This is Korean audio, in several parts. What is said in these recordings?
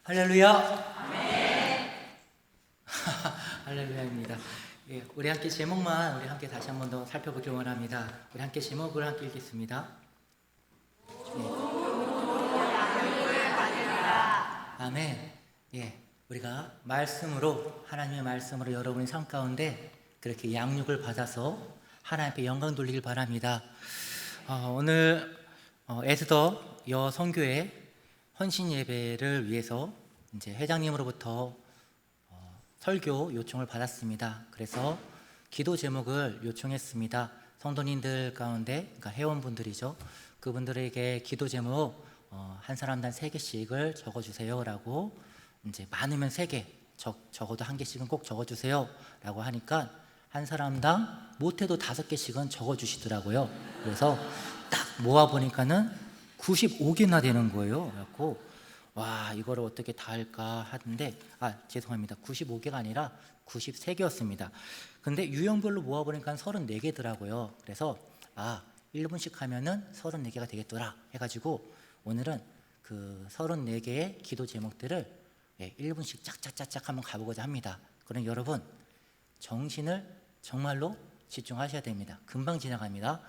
할렐루야. 아멘. 할렐루야입니다. 예, 우리 함께 제목만 우리 함께 다시 한 번 더 살펴보길 원합니다. 우리 함께 제목을 함께 읽겠습니다. 아멘. 예, 우리가 말씀으로 하나님의 말씀으로 여러분의 삶 가운데 그렇게 양육을 받아서 하나님 앞에 영광 돌리길 바랍니다. 오늘 에스더 여성교회 헌신 예배를 위해서 이제 회장님으로부터 설교 요청을 받았습니다. 그래서 기도 제목을 요청했습니다. 성도님들 가운데, 그러니까 회원분들이죠. 그분들에게 기도 제목 한 사람당 3개씩을 적어주세요라고, 이제 많으면 3개, 적어도 1개씩은 꼭 적어주세요라고 하니까 한 사람당 못해도 5개씩은 적어주시더라고요. 그래서 딱 모아보니까는 95개나 되는 거예요. 그래갖고 와, 이거를 어떻게 다 할까 하는데, 죄송합니다. 95개가 아니라 93개였습니다. 근데 유형별로 모아보니까 34개더라고요. 그래서 1분씩 하면은 34개가 되겠더라 해가지고 오늘은 그 34개의 기도 제목들을 1분씩 짝짝짝짝 한번 가보고자 합니다. 그럼 여러분 정신을 정말로 집중하셔야 됩니다. 금방 지나갑니다.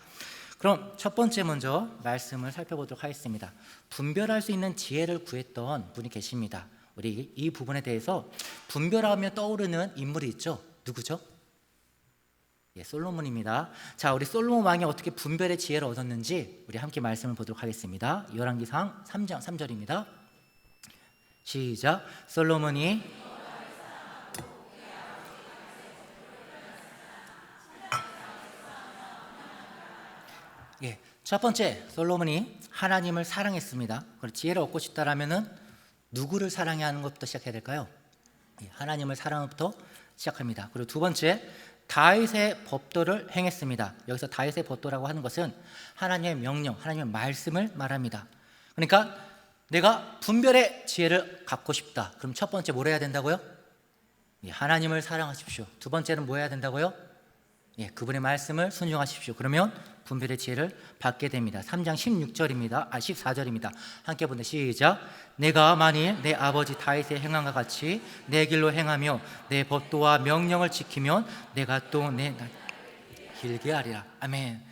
그럼 첫 번째 먼저 말씀을 살펴보도록 하겠습니다. 분별할 수 있는 지혜를 구했던 분이 계십니다. 우리 이 부분에 대해서 분별하면 떠오르는 인물이 있죠. 누구죠? 솔로몬입니다. 자, 우리 솔로몬 왕이 어떻게 분별의 지혜를 얻었는지 우리 함께 말씀을 보도록 하겠습니다. 열왕기상 3장 3절입니다. 시작. 솔로몬이 첫 번째, 솔로몬이 하나님을 사랑했습니다. 그리고 지혜를 얻고 싶다라면은 누구를 사랑해야 하는 것부터 시작해야 될까요? 하나님을 사랑부터 시작합니다. 그리고 두 번째, 다윗의 법도를 행했습니다. 여기서 다윗의 법도라고 하는 것은 하나님의 명령, 하나님의 말씀을 말합니다. 그러니까 내가 분별의 지혜를 갖고 싶다. 그럼 첫 번째 뭘 해야 된다고요? 하나님을 사랑하십시오. 두 번째는 뭐 해야 된다고요? 그분의 말씀을 순종하십시오. 그러면 분별의 지혜를 받게 됩니다. 3장 14절입니다. 함께 보는 시작. 내가 만일 내 아버지 다윗의 행함과 같이 내 길로 행하며 내 법도와 명령을 지키면 내가 또 내 길게 하리라. 아멘.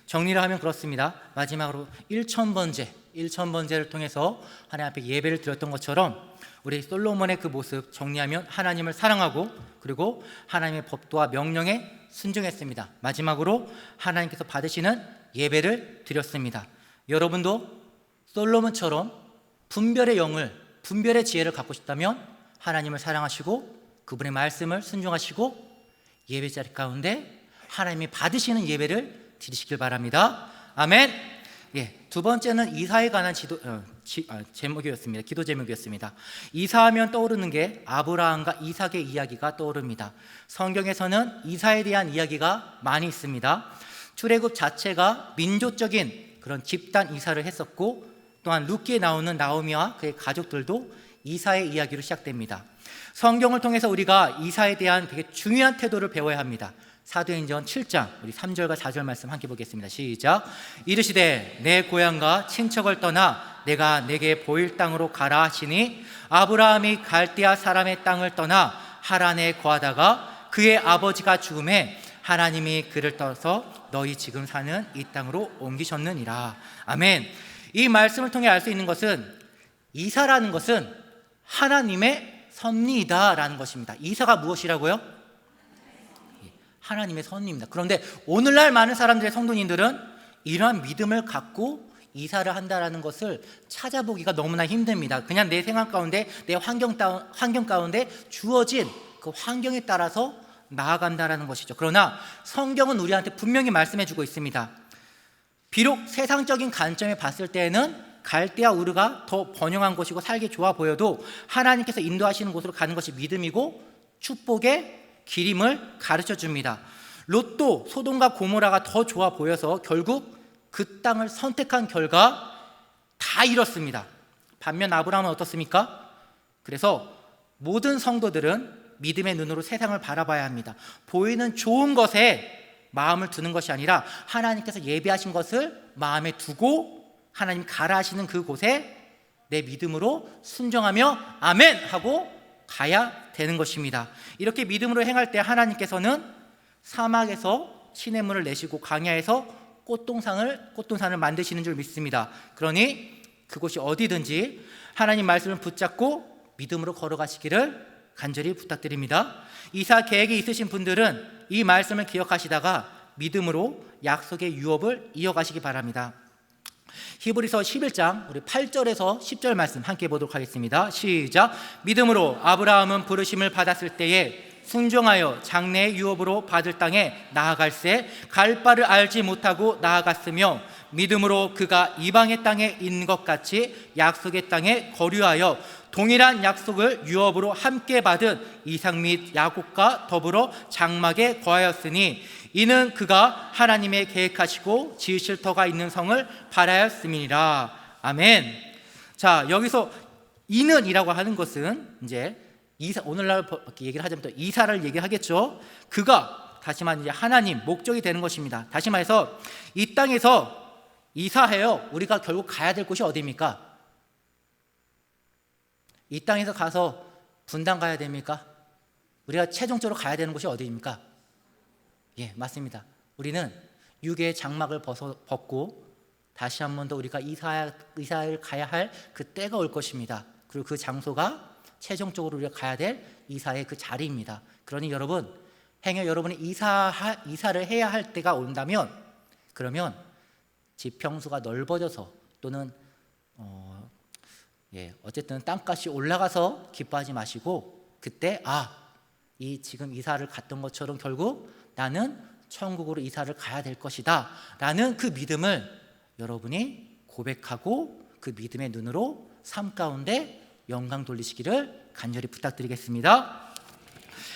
정리를 하면 그렇습니다. 마지막으로 1000번제를 통해서 하나님 앞에 예배를 드렸던 것처럼 우리 솔로몬의 그 모습 정리하면 하나님을 사랑하고, 그리고 하나님의 법도와 명령에 순종했습니다. 마지막으로 하나님께서 받으시는 예배를 드렸습니다. 여러분도 솔로몬처럼 분별의 영을, 분별의 지혜를 갖고 싶다면 하나님을 사랑하시고 그분의 말씀을 순종하시고 예배 자리 가운데 하나님이 받으시는 예배를 드리시길 바랍니다. 아멘. 두 번째는 이사에 관한 제목이었습니다. 기도 제목이었습니다. 이사하면 떠오르는 게 아브라함과 이삭의 이야기가 떠오릅니다. 성경에서는 이사에 대한 이야기가 많이 있습니다. 출애굽 자체가 민족적인 그런 집단 이사를 했었고, 또한 룻기에 나오는 나오미와 그의 가족들도 이사의 이야기로 시작됩니다. 성경을 통해서 우리가 이사에 대한 되게 중요한 태도를 배워야 합니다. 사도행전 7장 우리 3절과 4절 말씀 함께 보겠습니다. 시작. 이르시되 내 고향과 친척을 떠나 내가 내게 보일 땅으로 가라 하시니 아브라함이 갈대아 사람의 땅을 떠나 하란에 거하다가 그의 아버지가 죽음에 하나님이 그를 떠서 너희 지금 사는 이 땅으로 옮기셨느니라. 아멘. 이 말씀을 통해 알 수 있는 것은 이사라는 것은 하나님의 섭리이다라는 것입니다. 이사가 무엇이라고요? 하나님의 섭리입니다. 그런데 오늘날 많은 사람들의 성도님들은 이러한 믿음을 갖고 이사를 한다라는 것을 찾아보기가 너무나 힘듭니다. 그냥 내 생활 가운데, 내 환경 가운데 주어진 그 환경에 따라서 나아간다라는 것이죠. 그러나 성경은 우리한테 분명히 말씀해주고 있습니다. 비록 세상적인 관점에 봤을 때에는 갈대아 우르가 더 번영한 곳이고 살기 좋아 보여도 하나님께서 인도하시는 곳으로 가는 것이 믿음이고 축복의 길임을 가르쳐 줍니다. 롯도 소돔과 고모라가 더 좋아 보여서 결국 그 땅을 선택한 결과 다 잃었습니다. 반면 아브라함은 어떻습니까? 그래서 모든 성도들은 믿음의 눈으로 세상을 바라봐야 합니다. 보이는 좋은 것에 마음을 두는 것이 아니라 하나님께서 예비하신 것을 마음에 두고 하나님 가라 하시는 그곳에 내 믿음으로 순종하며 아멘 하고 가야 되는 것입니다. 이렇게 믿음으로 행할 때 하나님께서는 사막에서 시냇물을 내시고 광야에서 꽃동산을 만드시는 줄 믿습니다. 그러니 그곳이 어디든지 하나님 말씀을 붙잡고 믿음으로 걸어가시기를 간절히 부탁드립니다. 이사 계획이 있으신 분들은 이 말씀을 기억하시다가 믿음으로 약속의 유업을 이어가시기 바랍니다. 히브리서 11장 우리 8절에서 10절 말씀 함께 보도록 하겠습니다. 시작. 믿음으로 아브라함은 부르심을 받았을 때에 순종하여 장래의 유업으로 받을 땅에 나아갈새 갈 바를 알지 못하고 나아갔으며 믿음으로 그가 이방의 땅에 있는 것 같이 약속의 땅에 거류하여 동일한 약속을 유업으로 함께 받은 이삭 및 야곱과 더불어 장막에 거하였으니 이는 그가 하나님의 계획하시고 지으실 터가 있는 성을 바라였음이니라. 아멘. 자, 여기서 이는이라고 하는 것은 이제 오늘날 얘기를 하자면 또 이사를 얘기하겠죠. 그가 다시 말해 하나님 목적이 되는 것입니다. 다시 말해서 이 땅에서 이사해요. 우리가 결국 가야 될 곳이 어디입니까? 이 땅에서 가서 분당 가야 됩니까? 우리가 최종적으로 가야 되는 곳이 어디입니까? 예, 맞습니다. 우리는 육의 장막을 벗고 다시 한 번 더 우리가 이사를 가야 할 그 때가 올 것입니다. 그리고 그 장소가 최종적으로 우리가 가야 될 이사의 그 자리입니다. 그러니 여러분, 행여 여러분이 이사를 해야 할 때가 온다면 그러면 지평수가 넓어져서 또는 어쨌든 땅값이 올라가서 기뻐하지 마시고 그때 이 지금 이사를 갔던 것처럼 결국 나는 천국으로 이사를 가야 될 것이다 라는 그 믿음을 여러분이 고백하고 그 믿음의 눈으로 삶 가운데 영광 돌리시기를 간절히 부탁드리겠습니다.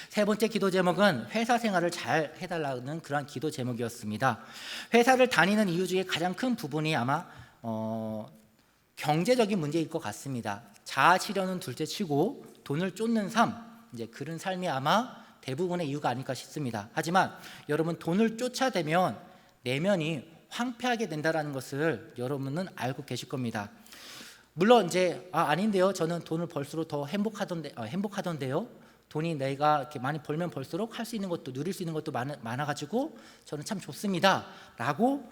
세 번째 기도 제목은 회사 생활을 잘 해달라는 그런 기도 제목이었습니다. 회사를 다니는 이유 중에 가장 큰 부분이 아마 경제적인 문제일 것 같습니다. 자아 실현은 둘째치고 돈을 쫓는 삶, 이제 그런 삶이 아마 대부분의 이유가 아닐까 싶습니다. 하지만 여러분, 돈을 쫓아대면 내면이 황폐하게 된다는 것을 여러분은 알고 계실 겁니다. 물론 이제 아닌데요. 저는 돈을 벌수록 더 행복하던데요. 돈이 내가 이렇게 많이 벌면 벌수록 할 수 있는 것도 누릴 수 있는 것도 많아가지고 저는 참 좋습니다라고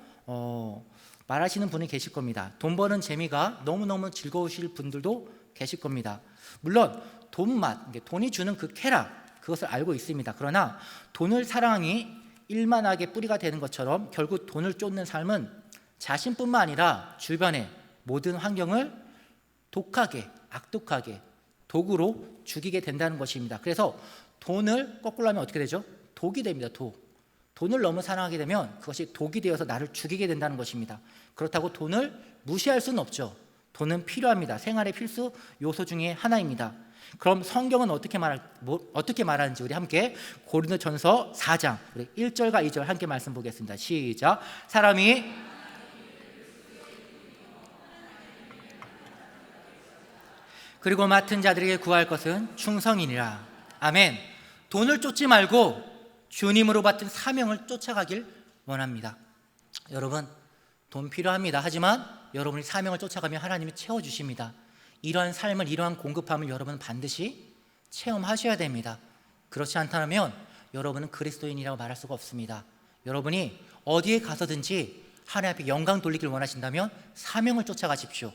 말하시는 분이 계실 겁니다. 돈 버는 재미가 너무너무 즐거우실 분들도 계실 겁니다. 물론 돈이 주는 그 쾌락, 그것을 알고 있습니다. 그러나 돈을 사랑이 일만하게 뿌리가 되는 것처럼 결국 돈을 쫓는 삶은 자신뿐만 아니라 주변의 모든 환경을 악독하게 도구로 죽이게 된다는 것입니다. 그래서 돈을 거꾸로 하면 어떻게 되죠? 독이 됩니다. 돈을 너무 사랑하게 되면 그것이 독이 되어서 나를 죽이게 된다는 것입니다. 그렇다고 돈을 무시할 수는 없죠. 돈은 필요합니다. 생활의 필수 요소 중에 하나입니다. 그럼 성경은 어떻게 말하는지 우리 함께 고린도전서 4장 1절과 2절 함께 말씀 보겠습니다. 시작. 사람이 그리고 맡은 자들에게 구할 것은 충성이니라. 아멘. 돈을 쫓지 말고 주님으로 받은 사명을 쫓아가길 원합니다. 여러분, 돈 필요합니다. 하지만 여러분이 사명을 쫓아가면 하나님이 채워주십니다. 이러한 삶을, 이러한 공급함을 여러분은 반드시 체험하셔야 됩니다. 그렇지 않다면 여러분은 그리스도인이라고 말할 수가 없습니다. 여러분이 어디에 가서든지 하나님 앞에 영광 돌리길 원하신다면 사명을 쫓아가십시오.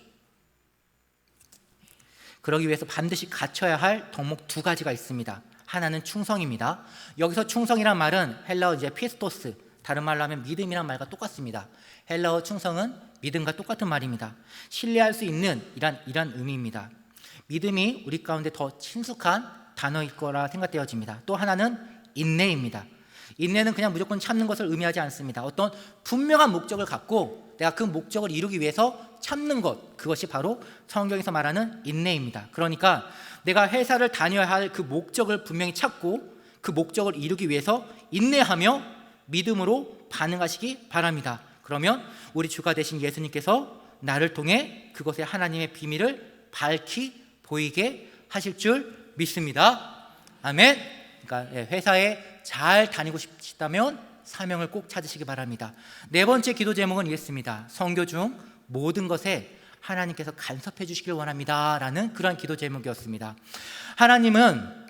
그러기 위해서 반드시 갖춰야 할 덕목 두 가지가 있습니다. 하나는 충성입니다. 여기서 충성이란 말은 헬라어 피스토스, 다른 말로 하면 믿음이란 말과 똑같습니다. 헬라어 충성은 믿음과 똑같은 말입니다. 신뢰할 수 있는 이란 의미입니다. 믿음이 우리 가운데 더 친숙한 단어일 거라 생각되어집니다. 또 하나는 인내입니다. 인내는 그냥 무조건 참는 것을 의미하지 않습니다. 어떤 분명한 목적을 갖고 내가 그 목적을 이루기 위해서 참는 것, 그것이 바로 성경에서 말하는 인내입니다. 그러니까 내가 회사를 다녀야 할 그 목적을 분명히 찾고 그 목적을 이루기 위해서 인내하며 믿음으로 반응하시기 바랍니다. 그러면 우리 주가 되신 예수님께서 나를 통해 그것의 하나님의 비밀을 밝히 보이게 하실 줄 믿습니다. 아멘. 그러니까 회사에 잘 다니고 싶다면 사명을 꼭 찾으시기 바랍니다. 네 번째 기도 제목은 이랬습니다. 선교 중 모든 것에 하나님께서 간섭해 주시길 원합니다 라는 그런 기도 제목이었습니다. 하나님은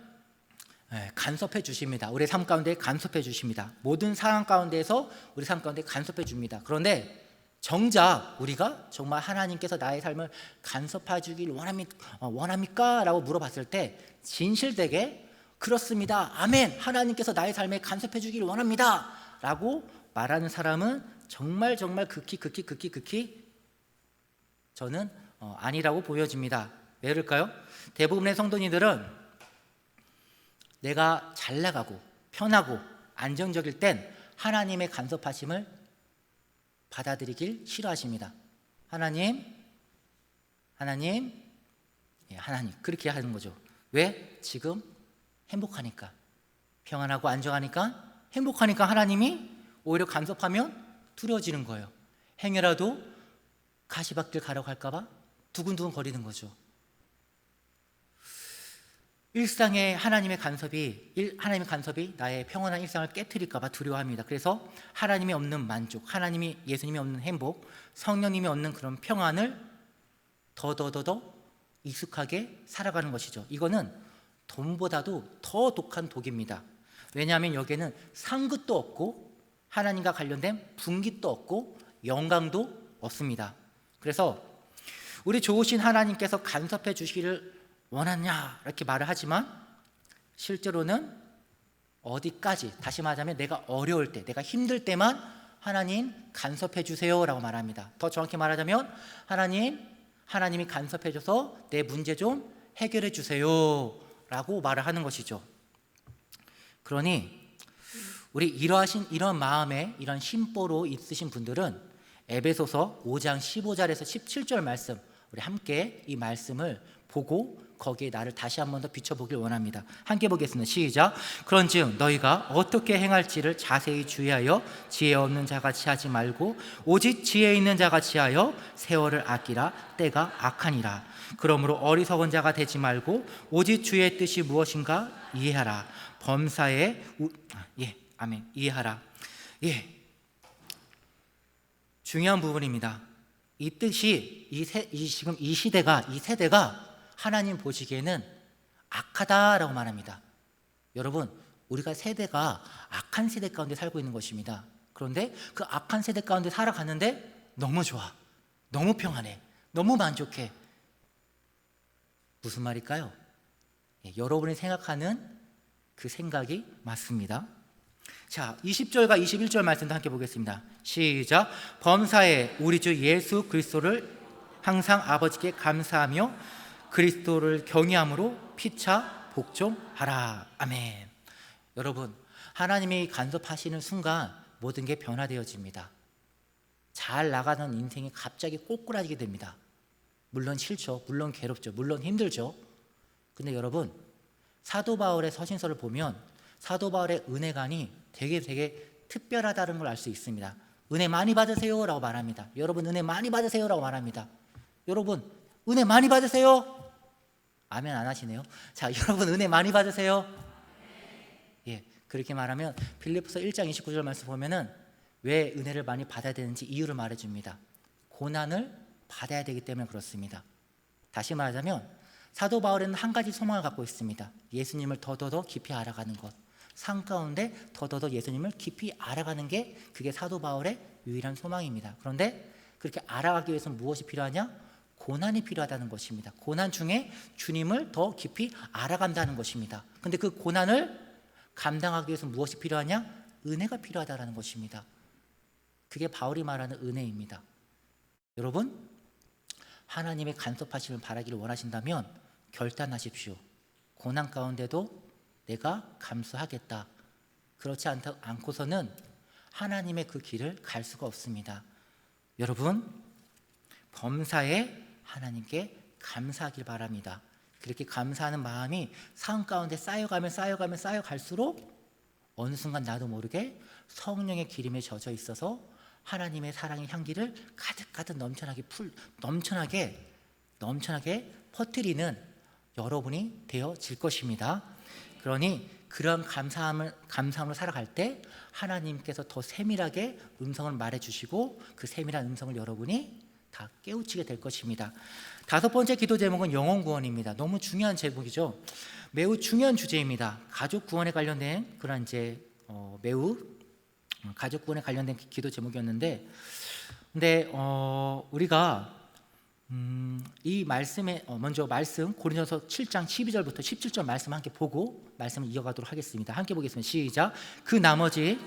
간섭해 주십니다. 우리의 삶 가운데 간섭해 주십니다. 모든 상황 가운데에서 우리 삶 가운데 간섭해 줍니다. 그런데 정작 우리가 정말 하나님께서 나의 삶을 간섭해 주길 원합니까? 라고 물어봤을 때 진실되게 그렇습니다, 아멘, 하나님께서 나의 삶에 간섭해 주길 원합니다 라고 말하는 사람은 정말 극히 저는 아니라고 보여집니다. 왜 그럴까요? 대부분의 성도님들은 내가 잘 나가고 편하고 안정적일 땐 하나님의 간섭하심을 받아들이길 싫어하십니다. 하나님 그렇게 하는 거죠. 왜? 지금 행복하니까, 평안하고 안정하니까, 행복하니까 하나님이 오히려 간섭하면 두려워지는 거예요. 행여라도 가시밭길 가려고 할까봐 두근두근 거리는 거죠. 일상의 하나님의 간섭이 나의 평온한 일상을 깨트릴까봐 두려워합니다. 그래서 하나님이 없는 만족, 예수님이 없는 행복, 성령님이 없는 그런 평안을 더 익숙하게 살아가는 것이죠. 이거는 돈보다도 더 독한 독입니다. 왜냐하면 여기에는 상급도 없고 하나님과 관련된 분깃도 없고 영광도 없습니다. 그래서 우리 좋으신 하나님께서 간섭해 주시기를 원하냐 이렇게 말을 하지만 실제로는 어디까지, 다시 말하자면 내가 어려울 때, 내가 힘들 때만 하나님 간섭해 주세요 라고 말합니다. 더 정확히 말하자면 하나님이 간섭해 줘서 내 문제 좀 해결해 주세요 라고 말을 하는 것이죠. 그러니 우리 이런 마음에 이런 심보로 있으신 분들은 에베소서 5장 15절에서 17절 말씀, 우리 함께 이 말씀을 보고 거기에 나를 다시 한 번 더 비춰보길 원합니다. 함께 보겠습니다. 시작. 그런즉 너희가 어떻게 행할지를 자세히 주의하여 지혜 없는 자같이 하지 말고 오직 지혜 있는 자같이 하여 세월을 아끼라. 때가 악하니라. 그러므로 어리석은 자가 되지 말고 오직 주의 뜻이 무엇인가 이해하라. 범사에 이해하라. 중요한 부분입니다. 이 뜻이 지금 이 세대가 하나님 보시기에는 악하다라고 말합니다. 여러분, 우리가 세대가 악한 세대 가운데 살고 있는 것입니다. 그런데 그 악한 세대 가운데 살아가는데 너무 좋아, 너무 평안해, 너무 만족해. 무슨 말일까요? 여러분이 생각하는 그 생각이 맞습니다. 자, 20절과 21절 말씀도 함께 보겠습니다. 시작. 범사에 우리 주 예수 그리스도를 항상 아버지께 감사하며 그리스도를 경외함으로 피차 복종하라. 아멘. 여러분, 하나님이 간섭하시는 순간 모든 게 변화되어집니다. 잘 나가는 인생이 갑자기 꼬꾸라지게 됩니다. 물론 싫죠, 물론 괴롭죠, 물론 힘들죠. 근데 여러분, 사도 바울의 서신서를 보면 사도 바울의 은혜관이 되게 특별하다는 걸 알 수 있습니다. 은혜 많이 받으세요 라고 말합니다. 여러분, 은혜 많이 받으세요 라고 말합니다. 여러분, 은혜 많이 받으세요. 아멘 안 하시네요. 자, 여러분, 은혜 많이 받으세요. 그렇게 말하면 빌립보서 1장 29절 말씀 보면은 왜 은혜를 많이 받아야 되는지 이유를 말해줍니다. 고난을 받아야 되기 때문에 그렇습니다. 다시 말하자면 사도 바울은 한 가지 소망을 갖고 있습니다. 예수님을 더더더 깊이 알아가는 것. 삶 가운데 더더더 예수님을 깊이 알아가는 게 그게 사도 바울의 유일한 소망입니다. 그런데 그렇게 알아가기 위해서는 무엇이 필요하냐? 고난이 필요하다는 것입니다. 고난 중에 주님을 더 깊이 알아간다는 것입니다. 그런데 그 고난을 감당하기 위해서 무엇이 필요하냐? 은혜가 필요하다는 것입니다. 그게 바울이 말하는 은혜입니다. 여러분, 하나님의 간섭하심을 바라기를 원하신다면 결단하십시오. 고난 가운데도 내가 감수하겠다. 그렇지 않고서는 하나님의 그 길을 갈 수가 없습니다. 여러분, 범사에 하나님께 감사하길 바랍니다. 그렇게 감사하는 마음이 삶 가운데 쌓여갈수록 어느 순간 나도 모르게 성령의 기름에 젖어 있어서 하나님의 사랑의 향기를 가득 넘쳐나게 퍼뜨리는 여러분이 되어질 것입니다. 그러니 그런 감사함으로 살아갈 때 하나님께서 더 세밀하게 음성을 말해주시고 그 세밀한 음성을 여러분이 다 깨우치게 될 것입니다. 다섯 번째 기도 제목은 영혼 구원입니다. 너무 중요한 제목이죠. 매우 중요한 주제입니다. 가족 구원에 관련된 그런 매우 가족 구원에 관련된 기도 제목이었는데, 근데 우리가 이 말씀에 먼저 말씀 고린도서 7장 12절부터 17절 말씀 함께 보고 말씀을 이어가도록 하겠습니다. 함께 보겠습니다. 시작. 그 나머지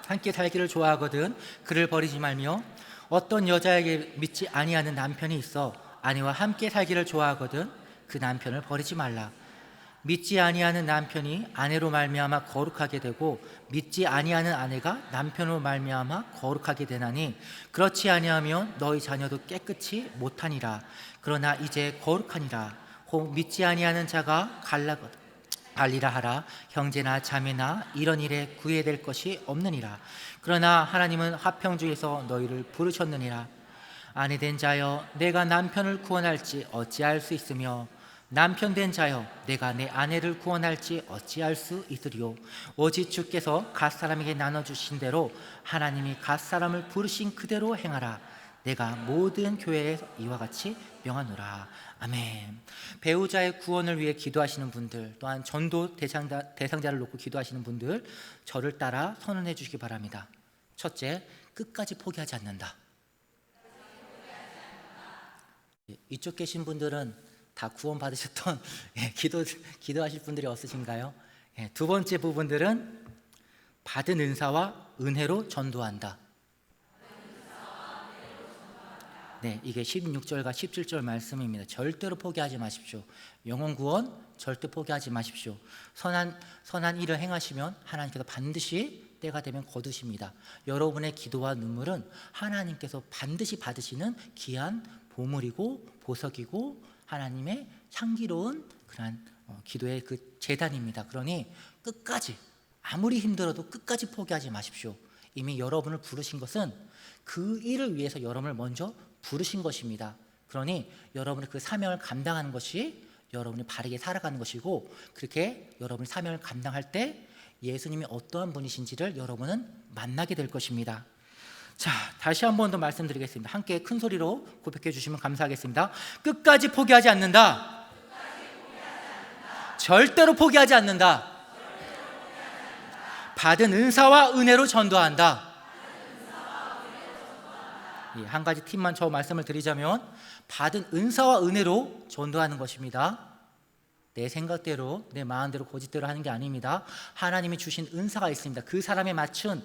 함께 살기를 좋아하거든 그를 버리지 말며, 어떤 여자에게 믿지 아니하는 남편이 있어 아내와 함께 살기를 좋아하거든 그 남편을 버리지 말라. 믿지 아니하는 남편이 아내로 말미암아 거룩하게 되고 믿지 아니하는 아내가 남편으로 말미암아 거룩하게 되나니, 그렇지 아니하면 너희 자녀도 깨끗이 못하니라. 그러나 이제 거룩하니라. 혹 믿지 아니하는 자가 갈리라 하라. 형제나 자매나 이런 일에 구애될 것이 없느니라. 그러나 하나님은 화평 중에서 너희를 부르셨느니라. 아내된 자여, 내가 남편을 구원할지 어찌할 수 있으며, 남편 된 자여, 내가 내 아내를 구원할지 어찌할 수 있으리요. 오직 주께서 갓 사람에게 나눠주신 대로 하나님이 갓 사람을 부르신 그대로 행하라. 내가 모든 교회에 이와 같이 명하노라. 아멘. 배우자의 구원을 위해 기도하시는 분들, 또한 전도 대상자를 놓고 기도하시는 분들, 저를 따라 선언해 주시기 바랍니다. 첫째, 끝까지 포기하지 않는다. 이쪽 계신 분들은 다 구원 받으셨던 기도하실 분들이 없으신가요? 두 번째 부분들은 받은 은사와 은혜로 전도한다. 네, 이게 16절과 17절 말씀입니다. 절대로 포기하지 마십시오. 영혼 구원 절대 포기하지 마십시오. 선한 일을 행하시면 하나님께서 반드시 때가 되면 거두십니다. 여러분의 기도와 눈물은 하나님께서 반드시 받으시는 귀한 보물이고 보석이고 하나님의 향기로운 그런 기도의 그 재단입니다. 그러니 끝까지, 아무리 힘들어도 끝까지 포기하지 마십시오. 이미 여러분을 부르신 것은 그 일을 위해서 여러분을 먼저 부르신 것입니다. 그러니 여러분의 그 사명을 감당하는 것이 여러분이 바르게 살아가는 것이고, 그렇게 여러분이 사명을 감당할 때 예수님이 어떠한 분이신지를 여러분은 만나게 될 것입니다. 자, 다시 한 번 더 말씀드리겠습니다. 함께 큰 소리로 고백해 주시면 감사하겠습니다. 끝까지 포기하지 않는다. 절대로 포기하지 않는다. 받은 은사와 은혜로 전도한다. 한 가지 팁만 저 말씀을 드리자면, 받은 은사와 은혜로 전도하는 것입니다. 내 생각대로, 내 마음대로, 고집대로 하는 게 아닙니다. 하나님이 주신 은사가 있습니다. 그 사람에 맞춘,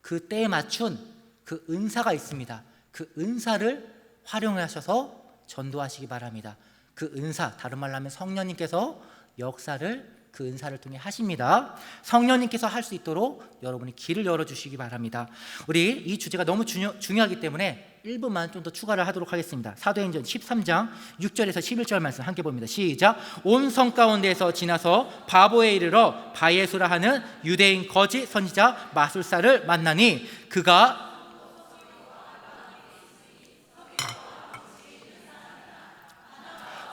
그 때에 맞춘 그 은사가 있습니다. 그 은사를 활용하셔서 전도하시기 바랍니다. 그 은사, 다른 말로 하면 성령님께서 역사를 그 은사를 통해 하십니다. 성령님께서 할 수 있도록 여러분이 길을 열어주시기 바랍니다. 우리 이 주제가 너무 중요하기 때문에 1분만 좀 더 추가를 하도록 하겠습니다. 사도행전 13장 6절에서 11절 말씀 함께 봅니다. 시작. 온 성 가운데에서 지나서 바보에 이르러 바예수라 하는 유대인 거짓 선지자 마술사를 만나니, 그가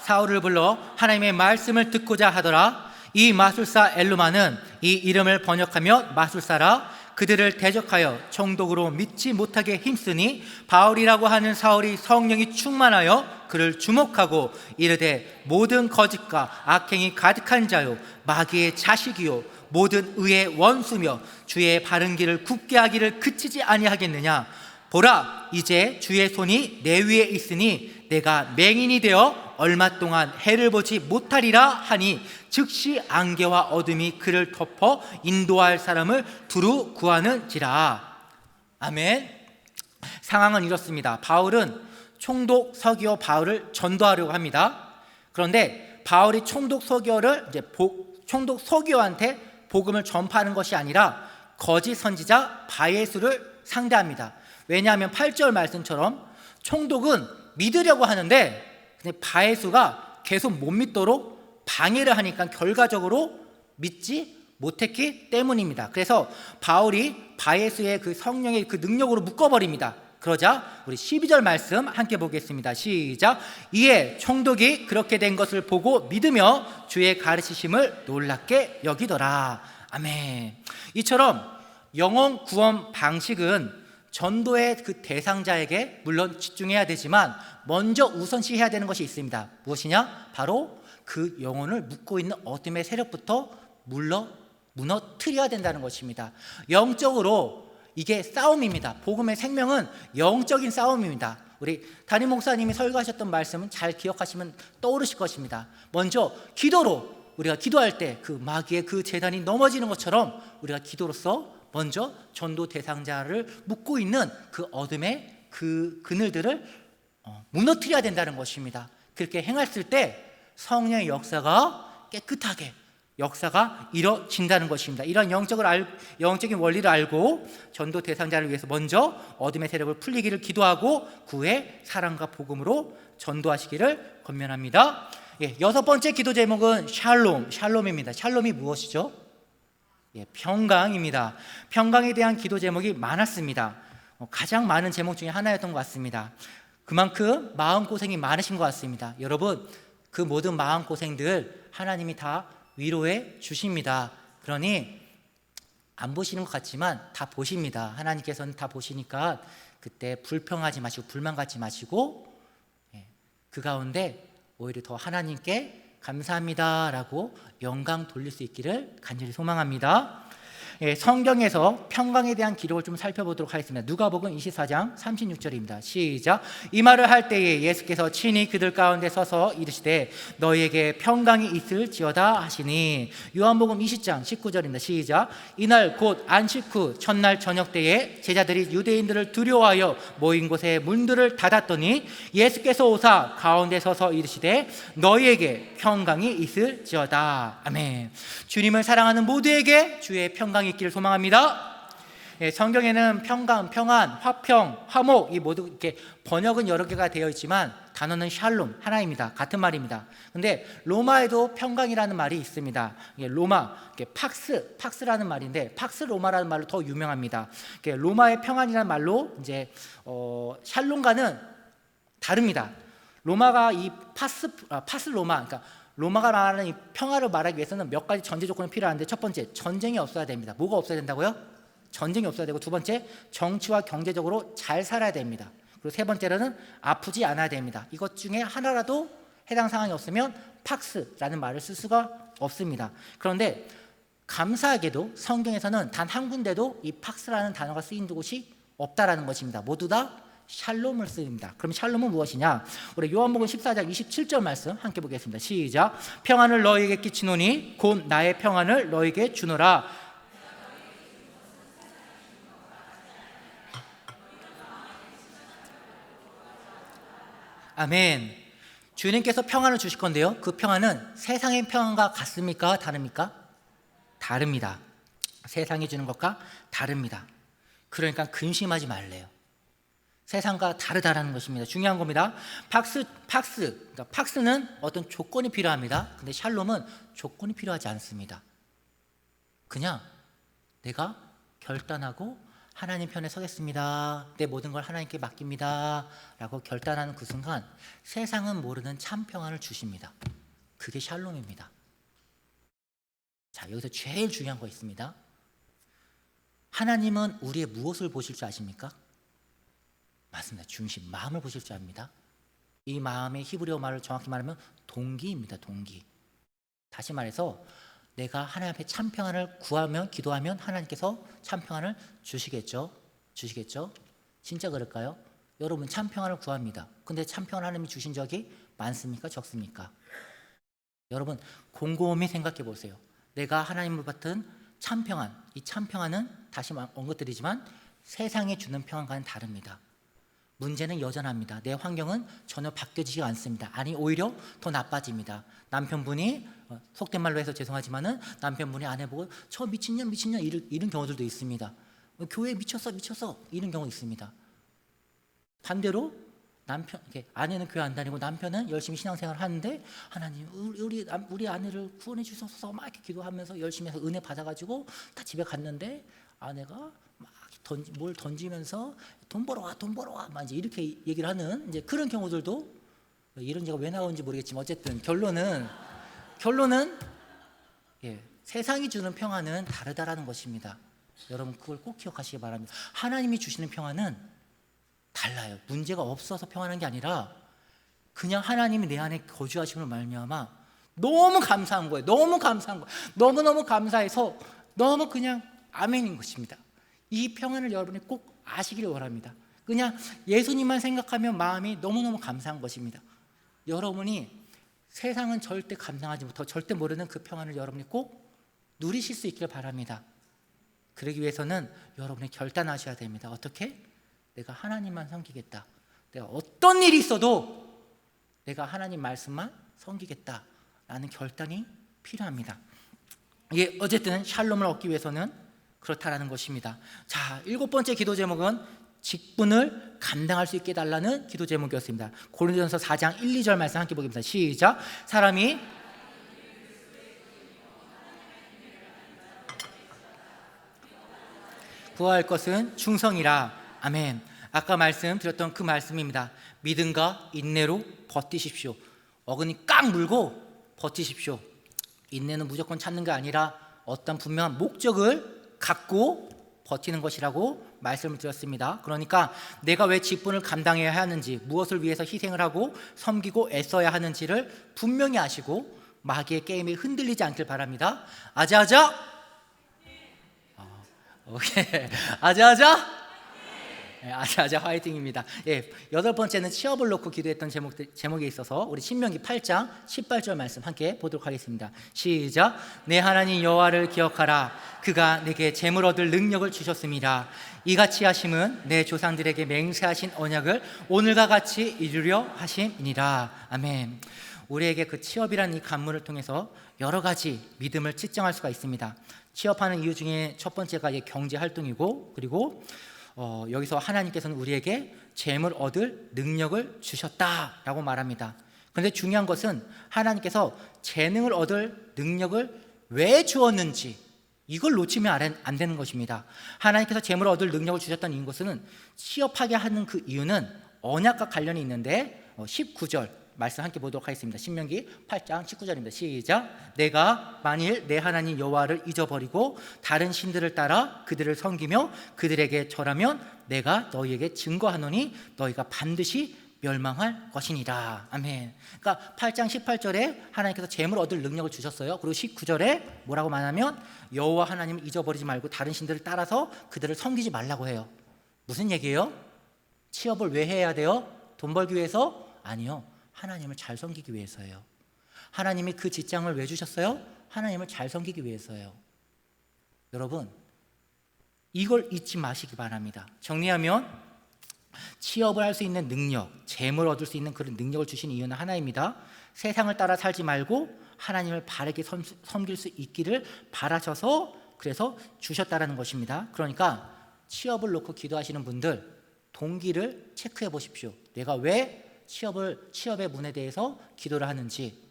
사울을 불러 하나님의 말씀을 듣고자 하더라. 이 마술사 엘루마는 이 이름을 번역하며 마술사라. 그들을 대적하여 총독으로 믿지 못하게 힘쓰니, 바울이라고 하는 사울이 성령이 충만하여 그를 주목하고 이르되, 모든 거짓과 악행이 가득한 자요, 마귀의 자식이요, 모든 의의 원수며 주의 바른 길을 굽게 하기를 그치지 아니하겠느냐. 보라, 이제 주의 손이 내 위에 있으니 내가 맹인이 되어 얼마 동안 해를 보지 못하리라 하니, 즉시 안개와 어둠이 그를 덮어 인도할 사람을 두루 구하는지라. 아멘. 상황은 이렇습니다. 바울은 총독 서기오 바울을 전도하려고 합니다. 그런데 바울이 총독 서기오한테 복음을 전파하는 것이 아니라 거짓 선지자 바예수를 상대합니다. 왜냐하면 8절 말씀처럼 총독은 믿으려고 하는데 근데 바예수가 계속 못 믿도록 방해를 하니까 결과적으로 믿지 못했기 때문입니다. 그래서 바울이 바예수의 그 성령의 그 능력으로 묶어버립니다. 그러자 우리 12절 말씀 함께 보겠습니다. 시작. 이에 총독이 그렇게 된 것을 보고 믿으며 주의 가르치심을 놀랍게 여기더라. 아멘. 이처럼 영혼 구원 방식은 전도의 그 대상자에게 물론 집중해야 되지만 먼저 우선시해야 되는 것이 있습니다. 무엇이냐? 바로 그 영혼을 묶고 있는 어둠의 세력부터 무너뜨려야 된다는 것입니다. 영적으로 이게 싸움입니다. 복음의 생명은 영적인 싸움입니다. 우리 담임 목사님이 설교하셨던 말씀은 잘 기억하시면 떠오르실 것입니다. 먼저 기도로 우리가 기도할 때 그 마귀의 그 재단이 넘어지는 것처럼 우리가 기도로서 먼저 전도 대상자를 묶고 있는 그 어둠의 그 그늘들을 무너뜨려야 된다는 것입니다. 그렇게 행했을 때 성령의 역사가 깨끗하게 역사가 이루어진다는 것입니다. 이런 영적인 원리를 알고 전도 대상자를 위해서 먼저 어둠의 세력을 풀리기를 기도하고 그 후에 사랑과 복음으로 전도하시기를 권면합니다. 여섯 번째 기도 제목은 샬롬입니다. 샬롬이 무엇이죠? 평강입니다. 평강에 대한 기도 제목이 많았습니다. 가장 많은 제목 중에 하나였던 것 같습니다. 그만큼 마음고생이 많으신 것 같습니다. 여러분, 그 모든 마음고생들 하나님이 다 위로해 주십니다. 그러니 안 보시는 것 같지만 다 보십니다. 하나님께서는 다 보시니까 그때 불평하지 마시고 불만 갖지 마시고 그 가운데 오히려 더 하나님께 감사합니다라고 영광 돌릴 수 있기를 간절히 소망합니다. 성경에서 평강에 대한 기록을 좀 살펴보도록 하겠습니다. 누가복음 24장 36절입니다. 시작. 이 말을 할 때에 예수께서 친히 그들 가운데 서서 이르시되 너희에게 평강이 있을지어다 하시니. 요한복음 20장 19절입니다. 시작. 이날 곧 안식 후 첫날 저녁 때에 제자들이 유대인들을 두려워하여 모인 곳에 문들을 닫았더니 예수께서 오사 가운데 서서 이르시되 너희에게 평강이 있을지어다. 아멘. 주님을 사랑하는 모두에게 주의 평강이 있기를 소망합니다. 성경에는 평강, 평안, 화평, 화목 이 모두 이렇게 번역은 여러 개가 되어 있지만 단어는 샬롬 하나입니다. 같은 말입니다. 근데 로마에도 평강이라는 말이 있습니다. 로마 팍스라는 말인데 팍스 로마라는 말로 더 유명합니다. 로마의 평안이라는 말로 이제 샬롬과는 다릅니다. 로마가 이 파스 로마 그러니까 로마가 말하는 이 평화를 말하기 위해서는 몇 가지 전제 조건이 필요한데 첫 번째, 전쟁이 없어야 됩니다. 뭐가 없어야 된다고요? 전쟁이 없어야 되고 두 번째, 정치와 경제적으로 잘 살아야 됩니다. 그리고 세 번째로는 아프지 않아야 됩니다. 이것 중에 하나라도 해당 상황이 없으면 팍스라는 말을 쓸 수가 없습니다. 그런데 감사하게도 성경에서는 단 한 군데도 이 팍스라는 단어가 쓰인 곳이 없다라는 것입니다. 모두 다 샬롬을 쓰입니다. 그럼 샬롬은 무엇이냐? 우리 요한복음 14장 27절 말씀 함께 보겠습니다. 시작. 평안을 너희에게 끼치노니 곧 나의 평안을 너희에게 주노라. 아멘. 주님께서 평안을 주실 건데요, 그 평안은 세상의 평안과 같습니까? 다릅니까? 다릅니다. 세상이 주는 것과 다릅니다. 그러니까 근심하지 말래요. 세상과 다르다라는 것입니다. 중요한 겁니다. 그러니까 팍스는 어떤 조건이 필요합니다. 근데 샬롬은 조건이 필요하지 않습니다. 그냥 내가 결단하고 하나님 편에 서겠습니다. 내 모든 걸 하나님께 맡깁니다. 라고 결단하는 그 순간 세상은 모르는 참 평안을 주십니다. 그게 샬롬입니다. 자, 여기서 제일 중요한 거 있습니다. 하나님은 우리의 무엇을 보실 줄 아십니까? 맞습니다. 중심, 마음을 보실 줄 압니다. 이 마음의 히브리어 말을 정확히 말하면 동기입니다. 동기. 다시 말해서 내가 하나님 앞에 참 평안을 구하면, 기도하면 하나님께서 참 평안을 주시겠죠? 진짜 그럴까요? 여러분 참 평안을 구합니다. 근데 참 평안 하나님이 주신 적이 많습니까? 적습니까? 여러분 곰곰이 생각해 보세요. 내가 하나님을 받은 참 평안, 이 참 평안은 다시 언급드리지만 세상에 주는 평안과는 다릅니다. 문제는 여전합니다. 내 환경은 전혀 바뀌어지지 않습니다. 아니 오히려 더 나빠집니다. 남편분이 속된 말로 해서 죄송하지만은 남편분이 아내 보고 저 미친년 이런 경우들도 있습니다. 교회에 미쳤어 이런 경우 있습니다. 반대로 아내는 교회 안 다니고 남편은 열심히 신앙생활을 하는데 하나님 우리 아내를 구원해 주셔서 막 이렇게 기도하면서 열심히 해서 은혜 받아가지고 다 집에 갔는데 아내가 뭘 던지면서 돈 벌어와 막 이제 이렇게 얘기를 하는 이제 그런 경우들도 이런 제가 왜 나오는지 모르겠지만 어쨌든 결론은 세상이 주는 평안은 다르다라는 것입니다. 여러분 그걸 꼭 기억하시기 바랍니다. 하나님이 주시는 평안은 달라요. 문제가 없어서 평안한 게 아니라 그냥 하나님이 내 안에 거주하심을 말미암아 너무 감사한 거예요. 너무 감사한 거예요. 너무너무 감사해서 너무 그냥 아멘인 것입니다. 이 평안을 여러분이 꼭 아시기를 원합니다. 그냥 예수님만 생각하면 마음이 너무너무 감사한 것입니다. 여러분이 세상은 절대 감당하지 못하고 절대 모르는 그 평안을 여러분이 꼭 누리실 수 있기를 바랍니다. 그러기 위해서는 여러분이 결단하셔야 됩니다. 어떻게? 내가 하나님만 섬기겠다. 내가 어떤 일이 있어도 내가 하나님 말씀만 섬기겠다라는 결단이 필요합니다. 이게 어쨌든 샬롬을 얻기 위해서는 그렇다라는 것입니다. 자, 7번째 기도 제목은 직분을 감당할 수 있게 해달라는 기도 제목이었습니다. 고린도전서 4장 1, 2절 말씀 함께 보겠습니다. 시작. 사람이 구할 것은 충성이라. 아멘. 아까 말씀드렸던 그 말씀입니다. 믿음과 인내로 버티십시오. 어근이 꽉 물고 버티십시오. 인내는 무조건 참는 게 아니라 어떤 분명한 목적을 갖고 버티는 것이라고 말씀을 드렸습니다. 그러니까 내가 왜 직분을 감당해야 하는지, 무엇을 위해서 희생을 하고 섬기고 애써야 하는지를 분명히 아시고 마귀의 게임에 흔들리지 않길 바랍니다. 아자아자. 오케이. 아자아자. 네, 아자아자 화이팅입니다. 예, 8번째는 취업을 놓고 기도했던 제목에 있어서 우리 신명기 8장 18절 말씀 함께 보도록 하겠습니다. 시작. 내 하나님 여호와를 기억하라. 그가 내게 재물 얻을 능력을 주셨습니다. 이같이 하심은 내 조상들에게 맹세하신 언약을 오늘과 같이 이루려 하심이니라. 아멘. 우리에게 그 취업이라는 이 간문을 통해서 여러 가지 믿음을 측정할 수가 있습니다. 취업하는 이유 중에 첫 번째가 경제 활동이고, 그리고 여기서 하나님께서는 우리에게 재물 얻을 능력을 주셨다라고 말합니다. 그런데 중요한 것은 하나님께서 재능을 얻을 능력을 왜 주었는지 이걸 놓치면 안 되는 것입니다. 하나님께서 재물을 얻을 능력을 주셨다는 것은 취업하게 하는 그 이유는 언약과 관련이 있는데 19절 말씀 함께 보도록 하겠습니다. 신명기 8장 19절입니다. 시작. 내가 만일 내 하나님 여호와를 잊어버리고 다른 신들을 따라 그들을 섬기며 그들에게 절하면 내가 너희에게 증거하노니 너희가 반드시 멸망할 것이니라. 아멘. 그러니까 8장 18절에 하나님께서 재물 얻을 능력을 주셨어요. 그리고 19절에 뭐라고 말하면 여호와 하나님을 잊어버리지 말고 다른 신들을 따라서 그들을 섬기지 말라고 해요. 무슨 얘기예요? 취업을 왜 해야 돼요? 돈 벌기 위해서? 아니요. 하나님을 잘 섬기기 위해서예요. 하나님이 그 직장을 왜 주셨어요? 하나님을 잘 섬기기 위해서예요. 여러분, 이걸 잊지 마시기 바랍니다. 정리하면 취업을 할 수 있는 능력, 재물 얻을 수 있는 그런 능력을 주신 이유는 하나입니다. 세상을 따라 살지 말고 하나님을 바르게 섬길 수 있기를 바라셔서 그래서 주셨다라는 것입니다. 그러니까 취업을 놓고 기도하시는 분들 동기를 체크해 보십시오. 내가 왜 취업의 문에 대해서 기도를 하는지.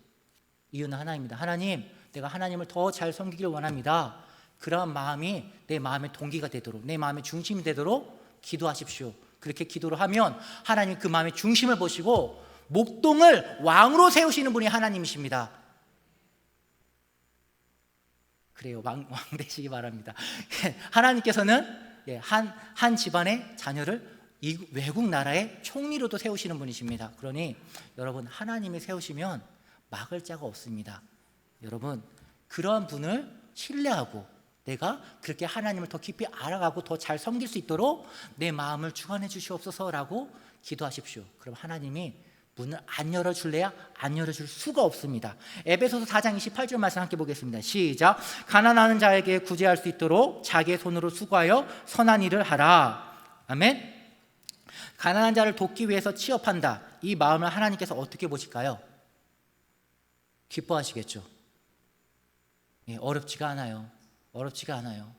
이유는 하나입니다. 하나님, 내가 하나님을 더 잘 섬기기를 원합니다. 그러한 마음이 내 마음의 동기가 되도록, 내 마음의 중심이 되도록 기도하십시오. 그렇게 기도를 하면 하나님 그 마음의 중심을 보시고 목동을 왕으로 세우시는 분이 하나님이십니다. 그래요. 왕 되시기 바랍니다. 하나님께서는 한 집안의 자녀를 이 외국 나라의 총리로도 세우시는 분이십니다. 그러니 여러분, 하나님이 세우시면 막을 자가 없습니다. 여러분, 그러한 분을 신뢰하고 내가 그렇게 하나님을 더 깊이 알아가고 더 잘 섬길 수 있도록 내 마음을 주관해 주시옵소서라고 기도하십시오. 그럼 하나님이 문을 안 열어줄래야 안 열어줄 수가 없습니다. 에베소서 4장 28절 말씀 함께 보겠습니다. 시작. 가난하는 자에게 구제할 수 있도록 자기의 손으로 수고하여 선한 일을 하라. 아멘. 가난한 자를 돕기 위해서 취업한다. 이 마음을 하나님께서 어떻게 보실까요? 기뻐하시겠죠. 어렵지가 않아요. 어렵지가 않아요.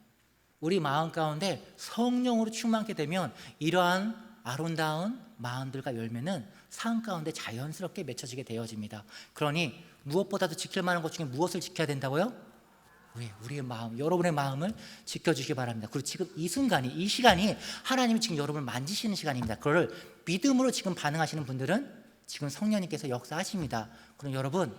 우리 마음 가운데 성령으로 충만하게 되면 이러한 아름다운 마음들과 열매는 삶 가운데 자연스럽게 맺혀지게 되어집니다. 그러니 무엇보다도 지킬 만한 것 중에 무엇을 지켜야 된다고요? 우리의 마음, 여러분의 마음을 지켜주시기 바랍니다. 그리고 지금 이 순간이, 이 시간이 하나님이 지금 여러분을 만지시는 시간입니다. 그걸 믿음으로 지금 반응하시는 분들은 지금 성령님께서 역사하십니다. 그럼 여러분,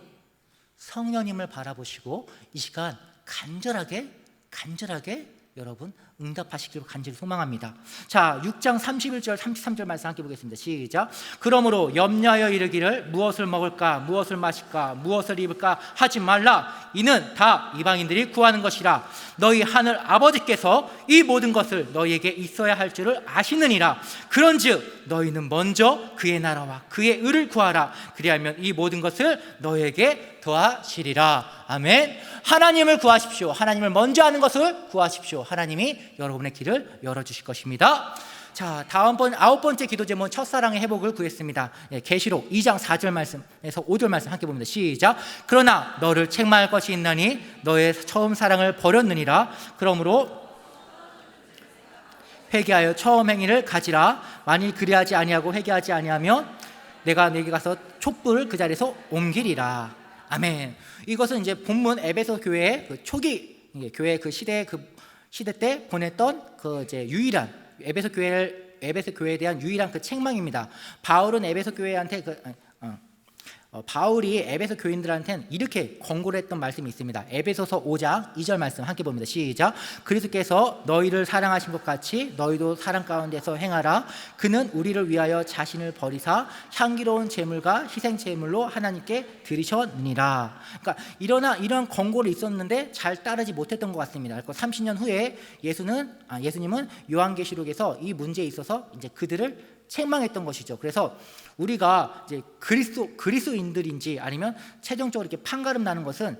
성령님을 바라보시고 이 시간 간절하게 여러분 응답하시기를 간절히 소망합니다. 자, 6장 31절 33절 말씀 함께 보겠습니다. 시작. 그러므로 염려하여 이르기를 무엇을 먹을까 무엇을 마실까 무엇을 입을까 하지 말라. 이는 다 이방인들이 구하는 것이라. 너희 하늘 아버지께서 이 모든 것을 너희에게 있어야 할 줄을 아시느니라. 그런즉 너희는 먼저 그의 나라와 그의 의를 구하라. 그리하면 이 모든 것을 너희에게 더하시리라. 아멘. 하나님을 구하십시오. 하나님을 먼저 하는 것을 구하십시오. 하나님이 여러분의 길을 열어주실 것입니다. 자, 다음번 9번째 기도 제목은 첫사랑의 회복을 구했습니다. 계시록 2장 4절 말씀에서 5절 말씀 함께 봅니다. 시작. 그러나 너를 책망할 것이 있나니 너의 처음 사랑을 버렸느니라. 그러므로 회개하여 처음 행위를 가지라. 만일 그리하지 아니하고 회개하지 아니하면 내가 내게 가서 촛불을 그 자리에서 옮기리라. 아멘. 이것은 이제 본문 에베소 교회의 그 초기 교회 그 시대 때 보냈던 그 이제 유일한 에베소 교회에 대한 유일한 그 책망입니다. 바울은 에베소 교회한테 바울이 에베소 교인들한테는 이렇게 권고를 했던 말씀이 있습니다. 에베소서 5장 2절 말씀 함께 봅니다. 시작. 그리스도께서 너희를 사랑하신 것 같이 너희도 사랑 가운데서 행하라. 그는 우리를 위하여 자신을 버리사 향기로운 제물과 희생 제물로 하나님께 드리셨느니라. 그러니까 이런 권고를 있었는데 잘 따르지 못했던 것 같습니다. 30년 후에 예수님은 요한계시록에서 이 문제에 있어서 이제 그들을 책망했던 것이죠. 그래서 우리가 이제 그리스도인들인지 아니면 최종적으로 이렇게 판가름 나는 것은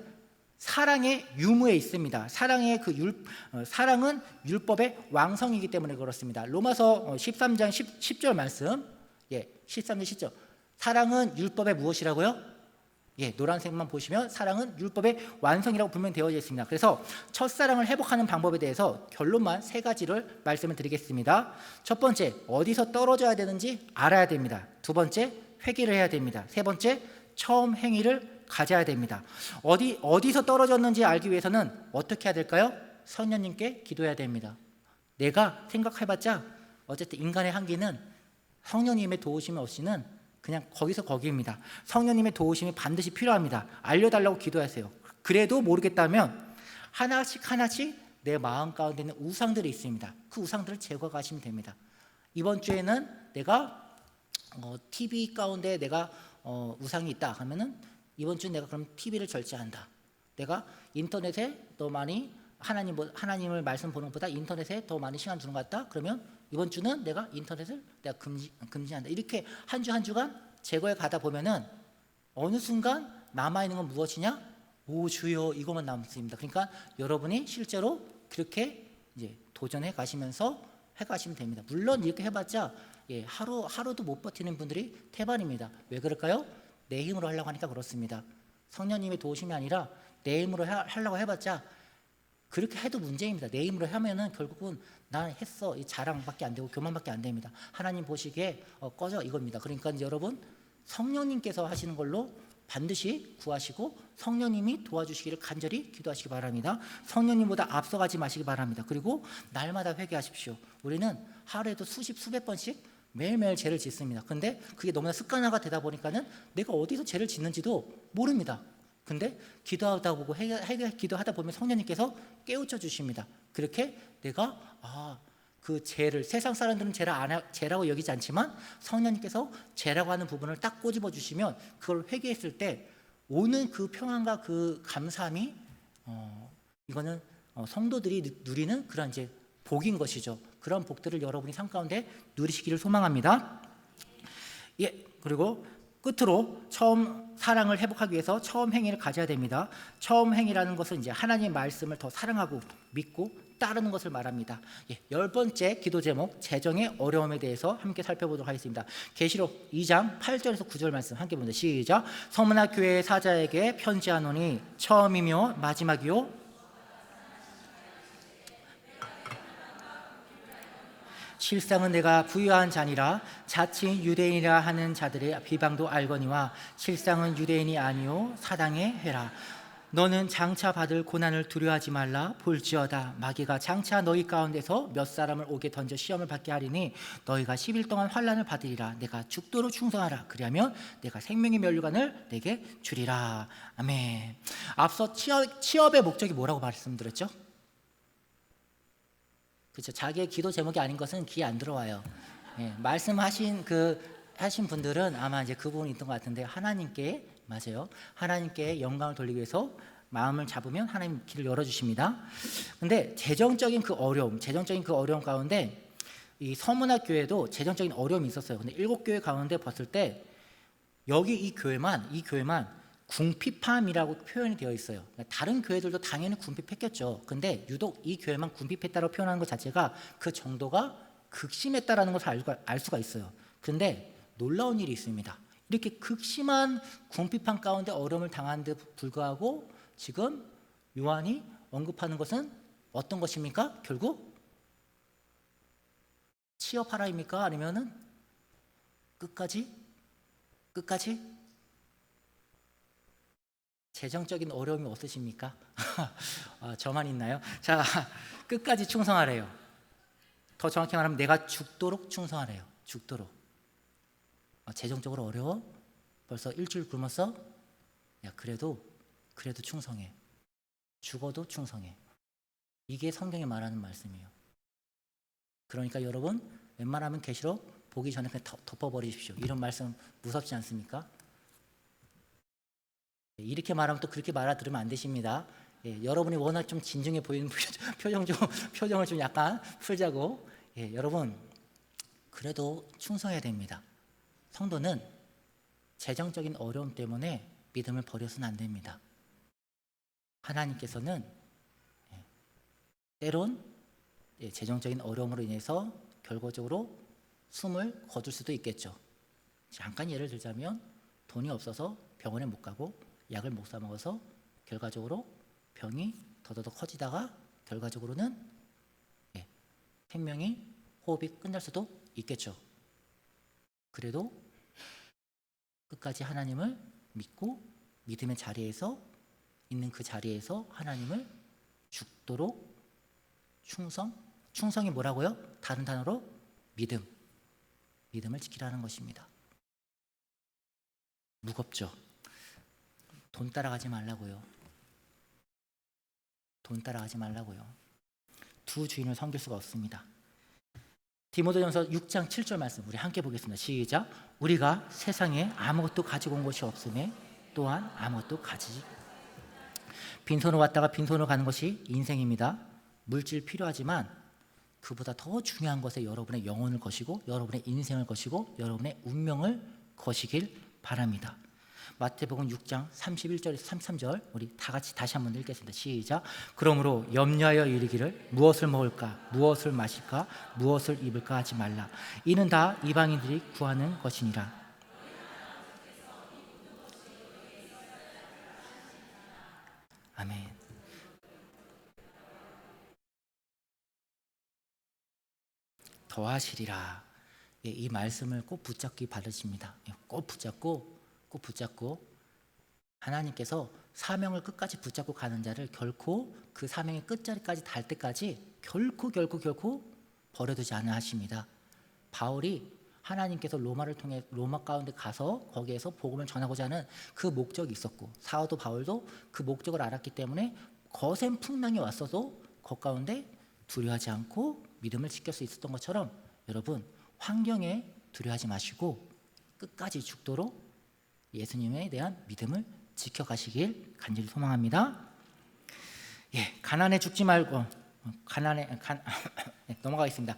사랑의 유무에 있습니다. 사랑은 율법의 왕성이기 때문에 그렇습니다. 로마서 13장 10절 말씀, 13절 10절. 사랑은 율법의 무엇이라고요? 노란색만 보시면 사랑은 율법의 완성이라고 분명히 되어져 있습니다. 그래서 첫사랑을 회복하는 방법에 대해서 결론만 3가지를 말씀을 드리겠습니다. 첫 번째, 어디서 떨어져야 되는지 알아야 됩니다. 두 번째, 회개를 해야 됩니다. 세 번째, 처음 행위를 가져야 됩니다. 어디서 떨어졌는지 알기 위해서는 어떻게 해야 될까요? 성령님께 기도해야 됩니다. 내가 생각해봤자 어쨌든 인간의 한계는 성령님의 도우심이 없이는 그냥 거기입니다. 성령님의 도우심이 반드시 필요합니다. 알려달라고 기도하세요. 그래도 모르겠다면 하나씩 내 마음 가운데 있는 우상들이 있습니다. 그 우상들을 제거하시면 됩니다. 이번 주에는 내가 TV 가운데 내가 우상이 있다 하면은 이번 주는 내가 그럼 TV를 절제한다. 내가 인터넷에 더 많이 하나님을 말씀 보는 것보다 인터넷에 더 많이 시간 두는 것 같다. 그러면 이번 주는 내가 인터넷을 내가 금지한다. 이렇게 한 주간 제거해 가다 보면은 어느 순간 남아있는 건 무엇이냐? 오 주여, 이것만 남습니다. 그러니까 여러분이 실제로 그렇게 이제 도전해 가시면서 해 가시면 됩니다. 물론 이렇게 해봤자 하루도 못 버티는 분들이 태반입니다. 왜 그럴까요? 내 힘으로 하려고 하니까 그렇습니다. 성령님의 도우심이 아니라 내 힘으로 하려고 해봤자 그렇게 해도 문제입니다. 내 힘으로 하면은 결국은 난 했어, 이 자랑밖에 안 되고 교만밖에 안 됩니다. 하나님 보시기에 꺼져, 이겁니다. 그러니까 여러분, 성령님께서 하시는 걸로 반드시 구하시고 성령님이 도와주시기를 간절히 기도하시기 바랍니다. 성령님보다 앞서가지 마시기 바랍니다. 그리고 날마다 회개하십시오. 우리는 하루에도 수백 번씩 매일매일 죄를 짓습니다. 근데 그게 너무나 습관화가 되다 보니까는 내가 어디서 죄를 짓는지도 모릅니다. 근데 기도하다 보고 기도하다 보면 성령님께서 깨우쳐 주십니다. 그렇게 내가 그 죄를, 세상 사람들은 죄라고 여기지 않지만 성령님께서 죄라고 하는 부분을 딱 꼬집어 주시면 그걸 회개했을 때 오는 그 평안과 그 감사함이 이거는 성도들이 누리는 그런 이제 복인 것이죠. 그런 복들을 여러분이 삶 가운데 누리시기를 소망합니다. 그리고 끝으로 처음 사랑을 회복하기 위해서 처음 행위를 가져야 됩니다. 처음 행위라는 것은 이제 하나님의 말씀을 더 사랑하고 믿고 따르는 것을 말합니다. 10번째 기도 제목, 재정의 어려움에 대해서 함께 살펴보도록 하겠습니다. 계시록 2장 8절에서 9절 말씀 함께 봅니다. 시작. 성문화 교회 사자에게 편지하노니 처음이며 마지막이요 실상은 내가 부유한 자니라. 자칭 유대인이라 하는 자들의 비방도 알거니와 실상은 유대인이 아니요 사당의 회라. 너는 장차 받을 고난을 두려워하지 말라. 볼지어다 마귀가 장차 너희 가운데서 몇 사람을 옥에 던져 시험을 받게 하리니 너희가 10일 동안 환난을 받으리라. 내가 죽도록 충성하라. 그리하면 내가 생명의 면류관을 내게 주리라. 아멘. 앞서 취업의 목적이 뭐라고 말씀드렸죠? 그렇죠. 자기의 기도 제목이 아닌 것은 귀에 안 들어와요. 예, 말씀하신 하신 분들은 아마 이제 그 부분이 있던 것 같은데, 하나님께, 맞아요, 하나님께 영광을 돌리기 위해서 마음을 잡으면 하나님 길을 열어주십니다. 근데 재정적인 그 어려움 가운데 이 서문학 교회도 재정적인 어려움이 있었어요. 근데 7교회 가운데 봤을 때 여기 이 교회만 궁핍함이라고 표현이 되어 있어요. 다른 교회들도 당연히 궁핍했겠죠. 근데 유독 이 교회만 궁핍했다고 표현하는 것 자체가 그 정도가 극심했다라는 것을 알 수가 있어요. 근데 놀라운 일이 있습니다. 이렇게 극심한 궁핍함 가운데 어려움을 당한 데 불구하고 지금 요한이 언급하는 것은 어떤 것입니까? 결국 취업하라입니까? 아니면은 끝까지 재정적인 어려움이 없으십니까? 저만 있나요? 자, 끝까지 충성하래요. 더 정확히 말하면 내가 죽도록 충성하래요. 죽도록. 재정적으로 어려워? 벌써 일주일 굶었어? 야, 그래도 충성해. 죽어도 충성해. 이게 성경이 말하는 말씀이에요. 그러니까 여러분, 웬만하면 계시록 보기 전에 그냥 덮어버리십시오. 이런 말씀 무섭지 않습니까? 이렇게 말하면 또 그렇게 말아들으면 안 되십니다. 예, 여러분이 워낙 좀 진중해 보이는 표정을 좀 약간 풀자고. 예, 여러분, 그래도 충성해야 됩니다. 성도는 재정적인 어려움 때문에 믿음을 버려서는 안 됩니다. 하나님께서는 때론 재정적인 어려움으로 인해서 결과적으로 숨을 거둘 수도 있겠죠. 잠깐 예를 들자면 돈이 없어서 병원에 못 가고 약을 못 사 먹어서 결과적으로 병이 더더더 커지다가 결과적으로는 생명이 호흡이 끝날 수도 있겠죠. 그래도 끝까지 하나님을 믿고 믿음의 자리에서 있는 그 자리에서 하나님을 죽도록 충성이 뭐라고요? 다른 단어로 믿음을 지키라는 것입니다. 무겁죠? 돈 따라가지 말라고요. 두 주인을 섬길 수가 없습니다. 디모데전서 6장 7절 말씀 우리 함께 보겠습니다. 시작. 우리가 세상에 아무것도 가지고 온 것이 없음에 또한 아무것도 가지지. 빈손으로 왔다가 빈손으로 가는 것이 인생입니다. 물질 필요하지만 그보다 더 중요한 것에 여러분의 영혼을 거시고 여러분의 인생을 거시고 여러분의 운명을 거시길 바랍니다. 마태복음 6장 31절에서 33절 우리 다 같이 다시 한번 읽겠습니다. 시작. 그러므로 염려하여 이르기를 무엇을 먹을까 무엇을 마실까 무엇을 입을까 하지 말라. 이는 다 이방인들이 구하는 것이니라. 아멘. 더하시리라. 이 말씀을 꼭 붙잡기 바라십니다. 꼭 붙잡고 하나님께서 사명을 끝까지 붙잡고 가는 자를 결코 그 사명의 끝자리까지 달 때까지 결코 버려두지 않아 하십니다. 바울이 하나님께서 로마 가운데 가서 거기에서 복음을 전하고자 하는 그 목적이 있었고 사도 바울도 그 목적을 알았기 때문에 거센 풍랑이 왔어도 그 가운데 두려워하지 않고 믿음을 지킬 수 있었던 것처럼 여러분 환경에 두려워하지 마시고 끝까지 죽도록 예수님에 대한 믿음을 지켜가시길 간절히 소망합니다. 가난해 죽지 말고 넘어가겠습니다.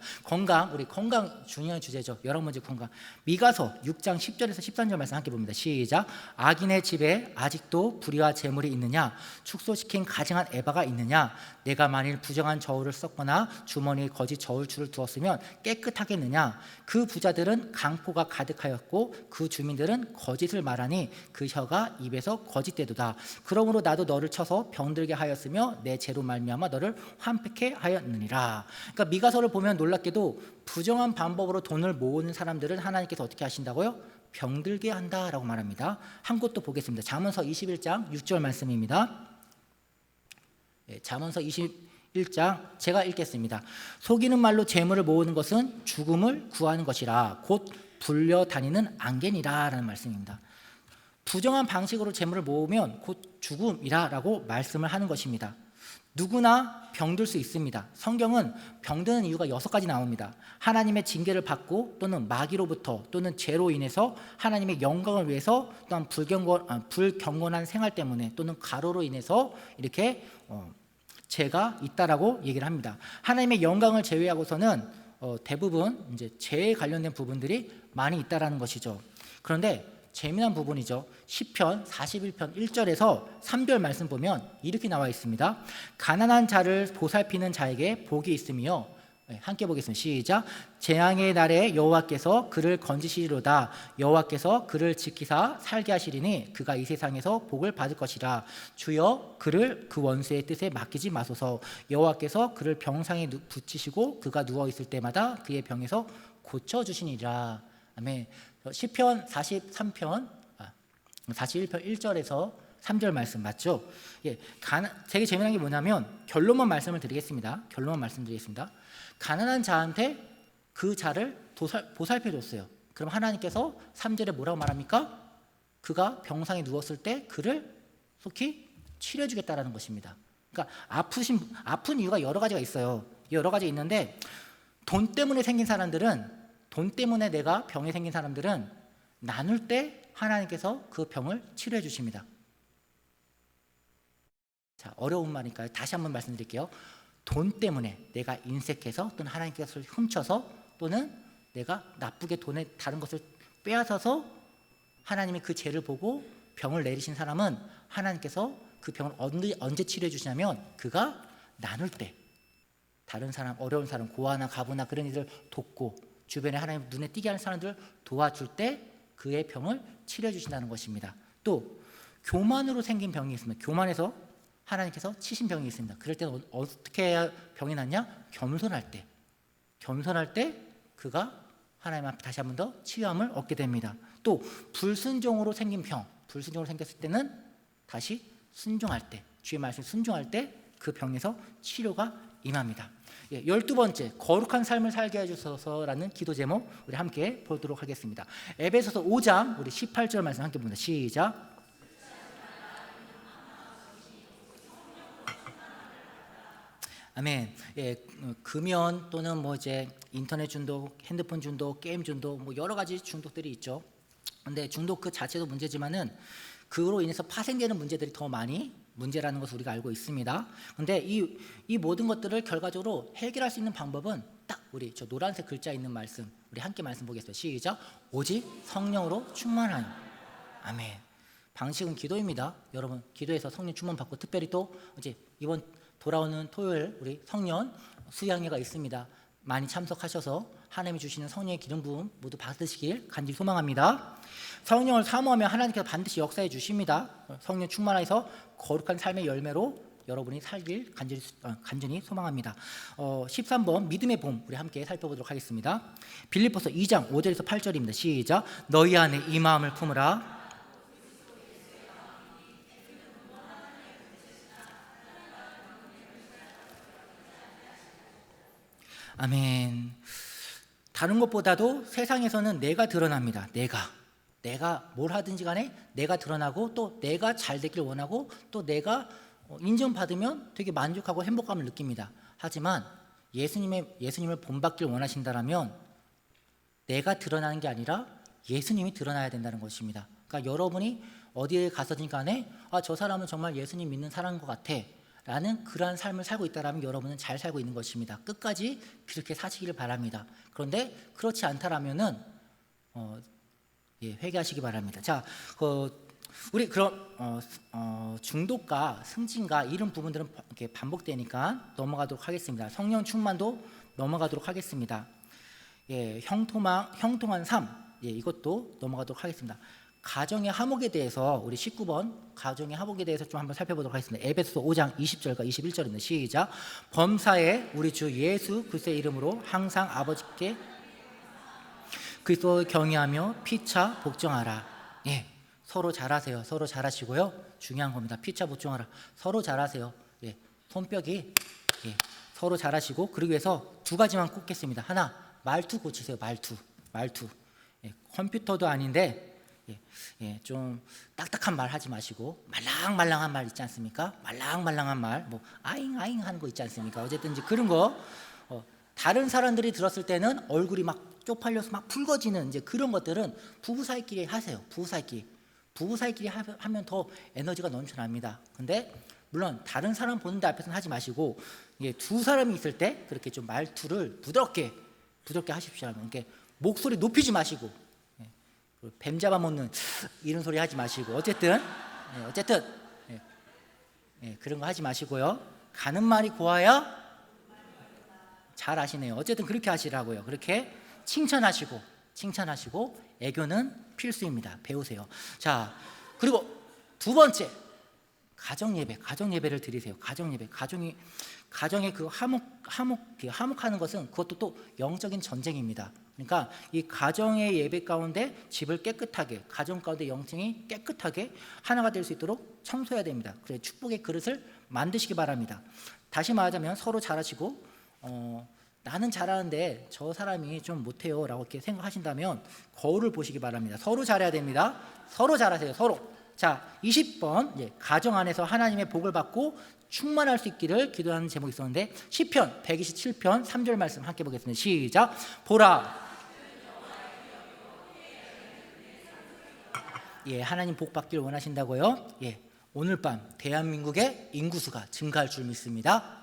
우리 건강 중요한 주제죠. 여러 문제 건강. 미가서 6장 10절에서 13절 말씀 함께 봅니다. 시작. 악인의 집에 아직도 불의와 재물이 있느냐? 축소시킨 가증한 에바가 있느냐? 내가 만일 부정한 저울을 썼거나 주머니에 거짓 저울추를 두었으면 깨끗하겠느냐? 그 부자들은 강포가 가득하였고 그 주민들은 거짓을 말하니 그 혀가 입에서 거짓되도다. 그러므로 나도 너를 쳐서 병들게 하였으며 내 죄로 말미암아 너를 환폐케 하였느니라. 그러니까 미가서를 보면 놀랍게도 부정한 방법으로 돈을 모으는 사람들은 하나님께서 어떻게 하신다고요? 병들게 한다라고 말합니다. 한 곳도 보겠습니다. 잠언서 21장 6절 말씀입니다. 잠언서 21장 제가 읽겠습니다. 속이는 말로 재물을 모으는 것은 죽음을 구하는 것이라 곧 불려다니는 안개니라 라는 말씀입니다. 부정한 방식으로 재물을 모으면 곧 죽음이라 라고 말씀을 하는 것입니다. 누구나 병들 수 있습니다. 성경은 병드는 이유가 6가지 나옵니다. 하나님의 징계를 받고 또는 마귀로부터 또는 죄로 인해서 하나님의 영광을 위해서 또한 불경건한 생활 때문에 또는 가로로 인해서 이렇게 죄가 있다라고 얘기를 합니다. 하나님의 영광을 제외하고서는 대부분 이제 죄에 관련된 부분들이 많이 있다라는 것이죠. 그런데 재미난 부분이죠. 시편 41편 1절에서 3절 말씀 보면 이렇게 나와 있습니다. 가난한 자를 보살피는 자에게 복이 있으며, 함께 보겠습니다. 시작. 재앙의 날에 여호와께서 그를 건지시리로다. 여호와께서 그를 지키사 살게 하시리니 그가 이 세상에서 복을 받을 것이라. 주여 그를 그 원수의 뜻에 맡기지 마소서. 여호와께서 그를 병상에 붙이시고 그가 누워 있을 때마다 그의 병에서 고쳐 주시니라. 아멘. 시편 41편 1절에서 3절 말씀 맞죠? 되게 재미난 게 뭐냐면 결론만 말씀드리겠습니다. 가난한 자한테 그 자를 보살펴 줬어요. 그럼 하나님께서 3절에 뭐라고 말합니까? 그가 병상에 누웠을 때 그를 속히 치료해 주겠다라는 것입니다. 그러니까 아픈 이유가 여러 가지가 있어요. 여러 가지 있는데 돈 때문에 내가 병이 생긴 사람들은 나눌 때 하나님께서 그 병을 치료해 주십니다. 자, 어려운 말이니까요. 다시 한번 말씀드릴게요. 돈 때문에 내가 인색해서 또는 하나님께서 훔쳐서 또는 내가 나쁘게 돈에 다른 것을 빼앗아서 하나님이 그 죄를 보고 병을 내리신 사람은 하나님께서 그 병을 언제 치료해 주시냐면 그가 나눌 때 다른 사람, 어려운 사람, 고아나 가부나 그런 이들 돕고 주변에 하나님 눈에 띄게 하는 사람들을 도와줄 때 그의 병을 치료해 주신다는 것입니다. 또 교만으로 생긴 병이 있습니다. 교만해서 하나님께서 치신 병이 있습니다. 그럴 때는 어떻게 해야 병이 낫냐? 겸손할 때 그가 하나님 앞에 다시 한 번 더 치유함을 얻게 됩니다. 또 불순종으로 생겼을 때는 다시 순종할 때, 주의 말씀에 순종할 때 그 병에서 치료가 임합니다. 12번째, 거룩한 삶을 살게 해주소서라는 기도 제목 우리 함께 보도록 하겠습니다. 에베소서 5장 우리 18절 말씀 함께 봅니다. 시작. 아멘. 금연 또는 인터넷 중독, 핸드폰 중독, 게임 중독, 여러 가지 중독들이 있죠. 근데 중독 그 자체도 문제지만은 그로 인해서 파생되는 문제들이 더 많이 문제라는 것을 우리가 알고 있습니다. 근데 이 모든 것들을 결과적으로 해결할 수 있는 방법은 딱 우리 저 노란색 글자 있는 말씀 우리 함께 말씀 보겠습니다. 시작. 오직 성령으로 충만하여. 아멘. 방식은 기도입니다. 여러분 기도해서 성령 충만 받고 특별히 또 이제 이번 돌아오는 토요일 우리 성년 수양회가 있습니다. 많이 참석하셔서 하나님이 주시는 성령의 기름 부음 모두 받으시길 간절히 소망합니다. 성령을 사모하면 하나님께서 반드시 역사해 주십니다. 성령 충만해서 거룩한 삶의 열매로 여러분이 살길 간절히 소망합니다. 13번 믿음의 봄 우리 함께 살펴보도록 하겠습니다. 빌립보서 2장 5절에서 8절입니다. 시작. 너희 안에 이 마음을 품으라. 아멘. 다른 것보다도 세상에서는 내가 드러납니다. 내가 뭘 하든지 간에 내가 드러나고 또 내가 잘 되길 원하고 또 내가 인정받으면 되게 만족하고 행복감을 느낍니다. 하지만 예수님을 본받길 원하신다면 내가 드러나는 게 아니라 예수님이 드러나야 된다는 것입니다. 그러니까 여러분이 어디에 가서든 간에 저 사람은 정말 예수님 믿는 사람인 것 같아 라는 그러한 삶을 살고 있다면 여러분은 잘 살고 있는 것입니다. 끝까지 그렇게 사시기를 바랍니다. 그런데 그렇지 않다라면은 회개하시기 바랍니다. 자, 우리 그런 중독과 승진과 이런 부분들은 이렇게 반복되니까 넘어가도록 하겠습니다. 성령 충만도 넘어가도록 하겠습니다. 형통한 삶 이것도 넘어가도록 하겠습니다. 가정의 화목에 대해서 우리 19번 가정의 화목에 대해서 좀 한번 살펴보도록 하겠습니다. 에베소서 5장 20절과 21절입니다. 시작. 범사에 우리 주 예수 그리스도의 이름으로 항상 아버지께 그리스도를 경외하며 피차 복종하라. 서로 잘하세요. 서로 잘하시고요. 중요한 겁니다. 피차 복종하라. 서로 잘하세요. 손뼉이 예, 서로 잘하시고, 그러기 위해서 두 가지만 꼽겠습니다. 하나, 말투 고치세요. 말투. 예, 컴퓨터도 아닌데 좀 딱딱한 말 하지 마시고 말랑말랑한 말 있지 않습니까? 말랑말랑한 말, 뭐 아잉 하는 거 있지 않습니까? 어쨌든 이제 그런 거 다른 사람들이 들었을 때는 얼굴이 막 쪽팔려서 막 붉어지는 이제 그런 것들은 부부 사이끼리 하세요. 부부 사이끼리 하면 더 에너지가 넘쳐납니다. 근데 물론 다른 사람 보는데 앞에서는 하지 마시고 두 사람이 있을 때 그렇게 좀 말투를 부드럽게 하십시오. 이렇게 목소리 높이지 마시고 뱀 잡아먹는 이런 소리 하지 마시고 어쨌든 그런 거 하지 마시고요. 가는 말이 고와야 잘 아시네요. 어쨌든 그렇게 하시라고요. 그렇게 칭찬하시고 애교는 필수입니다. 배우세요. 자, 그리고 두 번째, 가정 예배를 드리세요. 가정의 그 화목하는 것은 그것도 또 영적인 전쟁입니다. 그러니까 이 가정의 예배 가운데 집을 깨끗하게, 가정 가운데 영성이 깨끗하게 하나가 될 수 있도록 청소해야 됩니다. 그래서 축복의 그릇을 만드시기 바랍니다. 다시 말하자면 서로 잘하시고 나는 잘하는데 저 사람이 좀 못해요 라고 이렇게 생각하신다면 거울을 보시기 바랍니다. 서로 잘해야 됩니다. 서로 잘하세요. 서로. 자, 20번 가정 안에서 하나님의 복을 받고 충만할 수 있기를 기도하는 제목이 있었는데 시편 127편 3절 말씀 함께 보겠습니다. 시작. 보라, 하나님 복 받기를 원하신다고요? 오늘 밤 대한민국의 인구수가 증가할 줄 믿습니다.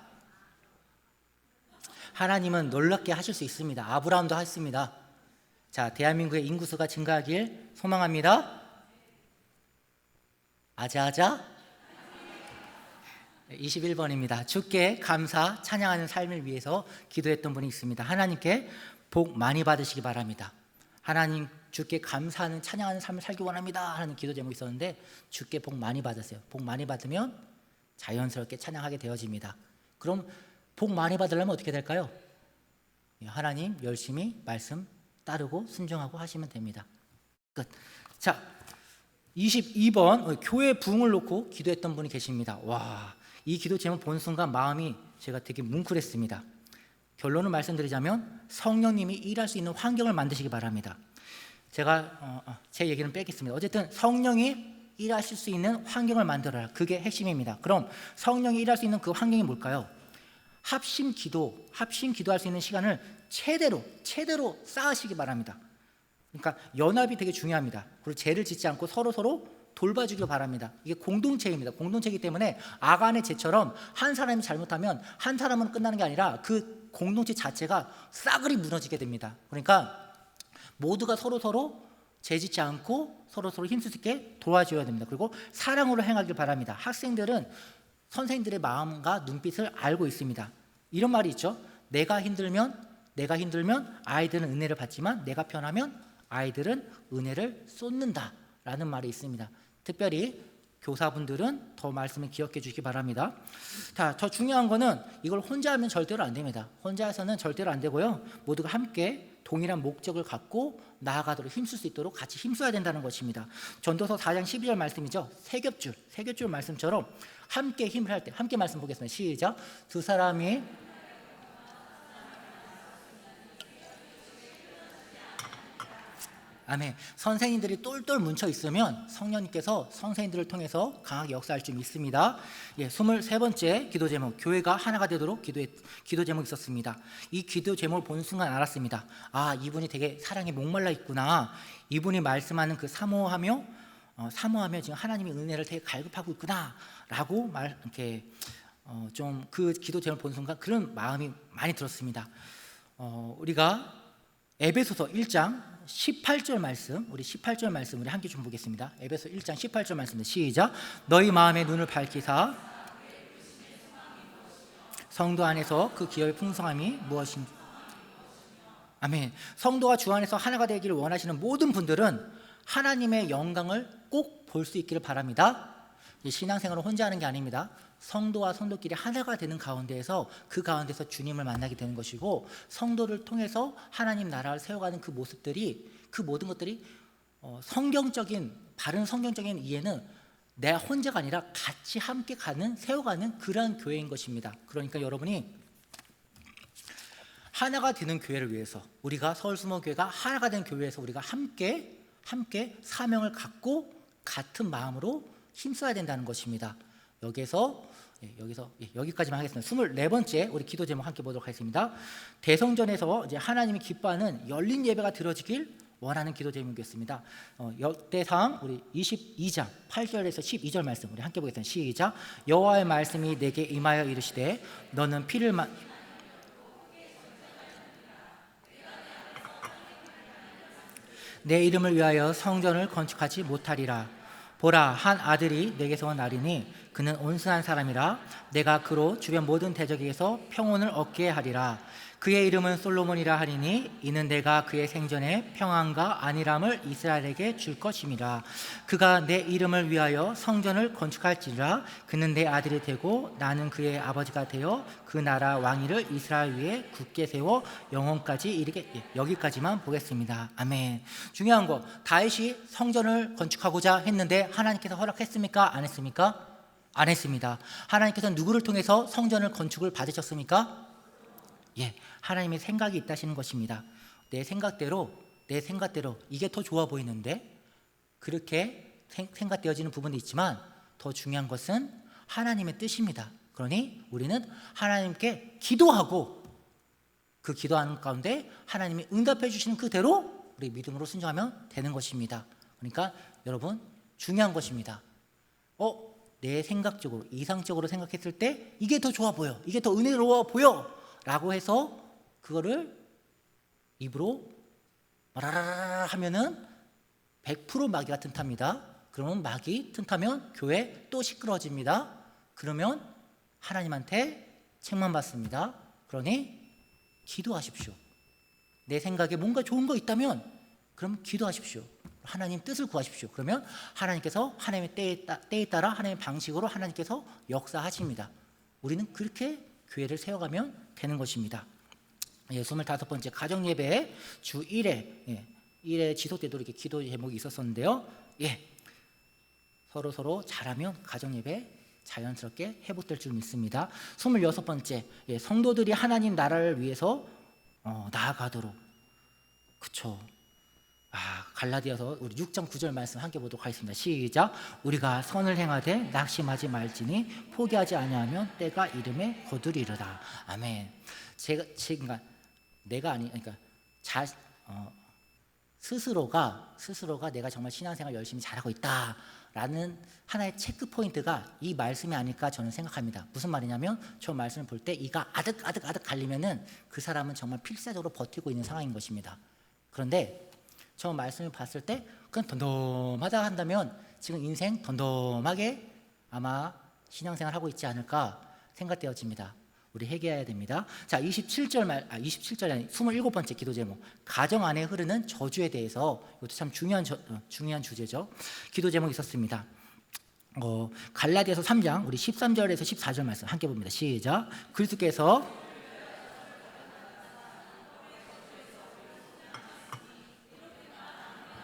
하나님은 놀랍게 하실 수 있습니다. 아브라함도 했습니다. 자, 대한민국의 인구수가 증가하길 소망합니다. 아자아자. 21번입니다. 주께 감사 찬양하는 삶을 위해서 기도했던 분이 있습니다. 하나님께 복 많이 받으시기 바랍니다. 하나님, 주께 감사하는 찬양하는 삶을 살기 원합니다 하는 기도 제목이 있었는데 주께 복 많이 받으세요. 복 많이 받으면 자연스럽게 찬양하게 되어집니다. 그럼 복 많이 받으려면 어떻게 될까요? 하나님 열심히 말씀 따르고 순종하고 하시면 됩니다. 끝. 자, 22번 교회 부흥을 놓고 기도했던 분이 계십니다. 와, 이 기도 제목 본 순간 마음이 제가 되게 뭉클했습니다. 결론을 말씀드리자면 성령님이 일할 수 있는 환경을 만드시기 바랍니다. 제가 제 얘기는 빼겠습니다. 어쨌든 성령이 일하실 수 있는 환경을 만들어라. 그게 핵심입니다. 그럼 성령이 일할 수 있는 그 환경이 뭘까요? 합심 기도할 수 있는 시간을 최대로 쌓으시기 바랍니다. 그러니까 연합이 되게 중요합니다. 그리고 죄를 짓지 않고 서로 돌봐주길 바랍니다. 이게 공동체입니다. 공동체이기 때문에 아간의 죄처럼 한 사람이 잘못하면 한 사람은 끝나는 게 아니라 그 공동체 자체가 싸그리 무너지게 됩니다. 그러니까 모두가 서로 죄 짓지 않고 서로 힘쓸 수 있게 도와줘야 됩니다. 그리고 사랑으로 행하길 바랍니다. 학생들은 선생님들의 마음과 눈빛을 알고 있습니다. 이런 말이 있죠. 내가 힘들면 아이들은 은혜를 받지만 내가 편하면 아이들은 은혜를 쏟는다 라는 말이 있습니다. 특별히 교사분들은 더 말씀을 기억해 주시기 바랍니다. 자, 더 중요한 거는 이걸 혼자 하면 절대로 안 됩니다. 혼자 해서는 절대로 안 되고요. 모두가 함께 동일한 목적을 갖고 나아가도록 힘쓸 수 있도록 같이 힘써야 된다는 것입니다. 전도서 4장 12절 말씀이죠. 세겹줄 말씀처럼 함께 힘을 할 때 함께 말씀 보겠습니다. 시작. 두 사람이 아멘. 선생님들이 똘똘 뭉쳐 있으면 성령님께서 선생님들을 통해서 강하게 역사할 줄 믿습니다. 23번째 기도 제목, 교회가 하나가 되도록 기도 제목이 있었습니다. 이 기도 제목을 보는 순간 알았습니다. 아, 이분이 되게 사랑에 목말라 있구나. 이분이 말씀하는 그 사모하며 지금 하나님의 은혜를 되게 갈급하고 있구나라고 이렇게 좀 그 기도 제목을 보는 순간 그런 마음이 많이 들었습니다. 우리가 에베소서 1장 18절 말씀, 우리 함께 좀 보겠습니다. 에베소 1장 18절 말씀 시작. 너희 마음의 눈을 밝히사 성도 안에서 그 기업의 풍성함이 무엇인지. 아멘. 성도가 주 안에서 하나가 되기를 원하시는 모든 분들은 하나님의 영광을 꼭 볼 수 있기를 바랍니다. 신앙생활을 혼자 하는 게 아닙니다. 성도와 성도끼리 하나가 되는 가운데에서 그 가운데서 주님을 만나게 되는 것이고, 성도를 통해서 하나님 나라를 세워가는 그 모습들이, 그 모든 것들이 바른 성경적인 이해는 내가 혼자가 아니라 같이 함께 가는, 세워가는 그러한 교회인 것입니다. 그러니까 여러분이 하나가 되는 교회를 위해서, 우리가 서울수목교회가 하나가 된 교회에서 우리가 함께 사명을 갖고 같은 마음으로 힘써야 된다는 것입니다. 여기까지만 하겠습니다. 24번째 우리 기도 제목 함께 보도록 하겠습니다. 대성전에서 이제 하나님이 기뻐하는 열린 예배가 드려지길 원하는 기도 제목이었습니다. 역대상 우리 22장 8절에서 12절 말씀 우리 함께 보겠습니다. 시작. 여호와의 말씀이 내게 임하여 이르시되 너는 내 이름을 위하여 성전을 건축하지 못하리라. 보라, 한 아들이 내게서 나리니 그는 온순한 사람이라. 내가 그로 주변 모든 대적에게서 평온을 얻게 하리라. 그의 이름은 솔로몬이라 하리니 이는 내가 그의 생전에 평안과 안일함을 이스라엘에게 줄 것임이라. 그가 내 이름을 위하여 성전을 건축할지라. 그는 내 아들이 되고 나는 그의 아버지가 되어 그 나라 왕위를 이스라엘 위에 굳게 세워 영원까지 이르게. 여기까지만 보겠습니다. 아멘. 중요한 거, 다윗이 성전을 건축하고자 했는데 하나님께서 허락했습니까? 안 했습니까? 안 했습니다. 하나님께서 누구를 통해서 성전을 건축을 받으셨습니까? 예, 하나님의 생각이 있다시는 것입니다. 내 생각대로 이게 더 좋아 보이는데 그렇게 생각되어지는 부분도 있지만 더 중요한 것은 하나님의 뜻입니다. 그러니 우리는 하나님께 기도하고 그 기도하는 가운데 하나님이 응답해 주시는 그대로 우리 믿음으로 순종하면 되는 것입니다. 그러니까 여러분, 중요한 것입니다. 내 생각적으로, 이상적으로 생각했을 때 이게 더 좋아 보여, 이게 더 은혜로워 보여 라고 해서 그거를 입으로 마라라라 하면은 100% 마귀가 튼탑니다. 그러면 마귀 튼타면 교회 또 시끄러워집니다. 그러면 하나님한테 책만 받습니다. 그러니 기도하십시오. 내 생각에 뭔가 좋은 거 있다면 그럼 기도하십시오. 하나님 뜻을 구하십시오. 그러면 하나님께서 하나님의 때에 따라 하나님의 방식으로 하나님께서 역사하십니다. 우리는 그렇게 교회를 세워가면 되는 것입니다. 25번째 가정예배 주 1회 지속 때도 이렇게 기도 제목이 있었었는데요. 서로 잘하면 가정예배 자연스럽게 회복될 줄 믿습니다. 26번째 성도들이 하나님 나라를 위해서 나아가도록. 그쵸. 갈라디아서 우리 6장 9절 말씀 함께 보도록 하겠습니다. 시작. 우리가 선을 행하되 낙심하지 말지니 포기하지 아니하면 때가 이름에 거두리로다. 아멘. 스스로가 내가 정말 신앙생활 열심히 잘하고 있다라는 하나의 체크 포인트가 이 말씀이 아닐까 저는 생각합니다. 무슨 말이냐면 저 말씀을 볼 때 이가 아득 갈리면은 그 사람은 정말 필사적으로 버티고 있는 상황인 것입니다. 그런데 저 말씀을 봤을 때 그냥 덤덤하다 한다면 지금 인생 덤덤하게 아마 신앙생활 하고 있지 않을까 생각되어집니다. 우리 회개해야 됩니다. 자, 27절이 아니 27번째 기도 제목 가정 안에 흐르는 저주에 대해서 이것도 참 중요한 주제죠. 기도 제목이 있었습니다. 갈라디아서 3장 우리 13절에서 14절 말씀 함께 봅니다. 시작. 그리스도께서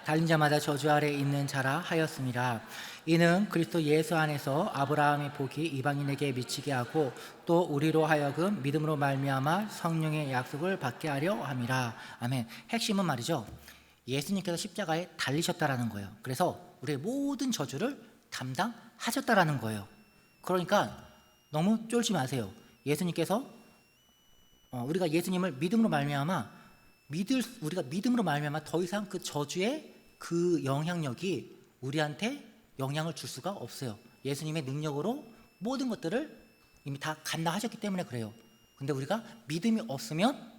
달린 자마다 저주 아래 있는 자라 하였습니다. 이는 그리스도 예수 안에서 아브라함의 복이 이방인에게 미치게 하고 또 우리로 하여금 믿음으로 말미암아 성령의 약속을 받게 하려 함이라. 아멘. 핵심은 말이죠. 예수님께서 십자가에 달리셨다라는 거예요. 그래서 우리의 모든 저주를 담당하셨다라는 거예요. 그러니까 너무 쫄지 마세요. 예수님께서 우리가 예수님을 믿음으로 말미암아 더 이상 그 저주의 그 영향력이 우리한테 영향을 줄 수가 없어요. 예수님의 능력으로 모든 것들을 이미 다 감당하셨기 때문에 그래요. 근데 우리가 믿음이 없으면